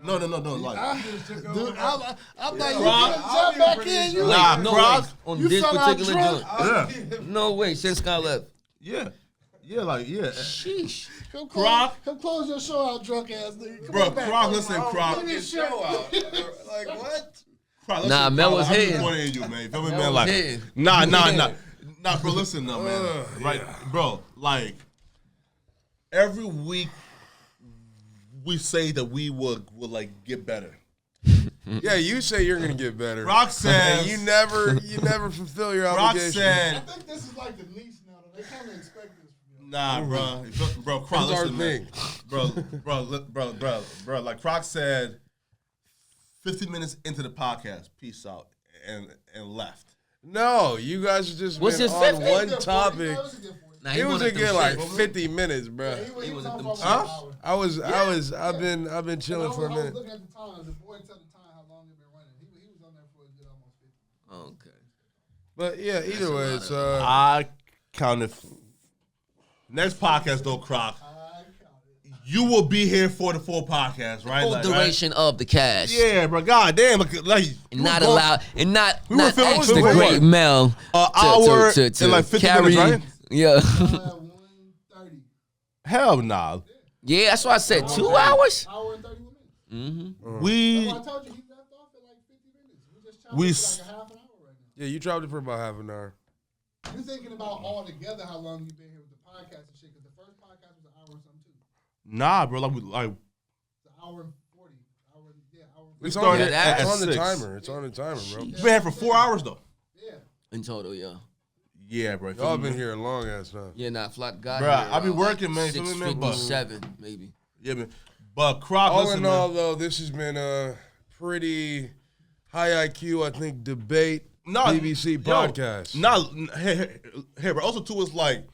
No. Like, dude, I'm like, you gonna jump back in? No Croc, on this particular joint. Yeah. No way, since Scott left. Yeah. Sheesh. Croc, come close your show out, drunk ass nigga. Bro, Croc, listen, Croc. Show out. Like what? Croc, listen, nah, Mel was hitting. I'm you, man. Feel me, man? Like, nah, bro. Listen, no, man. Right, bro. Like every week. We say that we will like get better. Yeah, you say you're gonna get better. Croc said you never fulfill your obligation. I think this is like the least now. They kind of expect this from you. Nah, bro, Croc, listen, man. Bro. Like Croc said, 15 minutes into the podcast, peace out, and left. No, you guys are just what's been his on one topic. He was a good like 50 minutes, bro. He was at them I've been chilling for a minute. I was looking at the time. The boy tell the time how long he been running. He Okay. But yeah, either way, it's I counted. Next podcast though, Croc. You will be here for the full podcast, right? Full duration of the cast. Yeah, bro. God damn, like and not allowed, and not filming extra for great what? Mel. Hour to and like 50 carry, minutes, right? Yeah. 1:30. Hell nah. Yeah, that's why I said 2 hours. Hour and 31 minutes. We That's why I told you he left off at like 50 minutes. We just chopped it for like a half an hour right now. yeah, you dropped it for about half an hour. You're thinking about all together how long you've been here with the podcast and shit, because the first podcast was an hour or something too. nah, bro. Like It's an hour and 40. Hour and we 40. started Yeah, at It's on the 6. timer. It's on the timer, bro. We've been here for 4 hours though. Yeah. In total, yeah. Yeah, bro. Y'all been here a long ass time. Yeah, nah, Flock got Bro, here. I be working, man. Feel me, man? But 6:57, maybe. yeah, man. But Croc, All listen, in all, man. though, this has been a pretty high IQ, I think, debate BBC podcast. Hey, bro. Also, too, it's like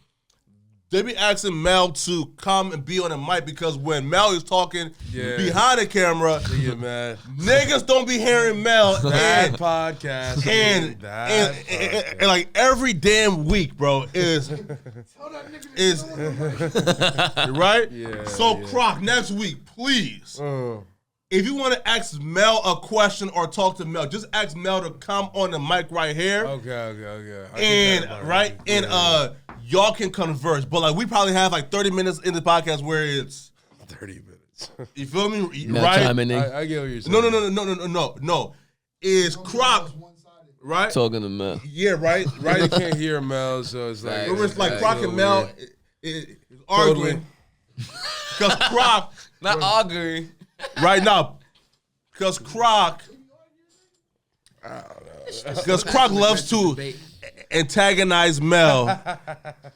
they be asking Mel to come and be on the mic because when Mel is talking behind the camera, Yeah, man. niggas don't be hearing Mel. That podcast. And like every damn week, bro, is right? Yeah, So yeah. Croc, next week, please. If you want to ask Mel a question or talk to Mel, just ask Mel to come on the mic right here. Okay. And y'all can converse. But like we probably have like 30 minutes in the podcast where it's 30 minutes. you feel me? Mel Right? chiming in, I get what you're saying. No. Is Croc right? talking to Mel. Yeah, right. You can't hear Mel, so it's like Remember, it's like Right. Croc and Mel is arguing because Croc Not arguing. right now because Croc loves to antagonize Mel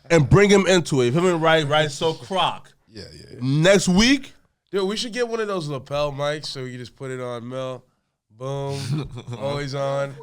and bring him into it. You feel me? Right. So Croc. Yeah. Next week, Dude, we should get one of those lapel mics so we can just put it on Mel. Boom. Always on.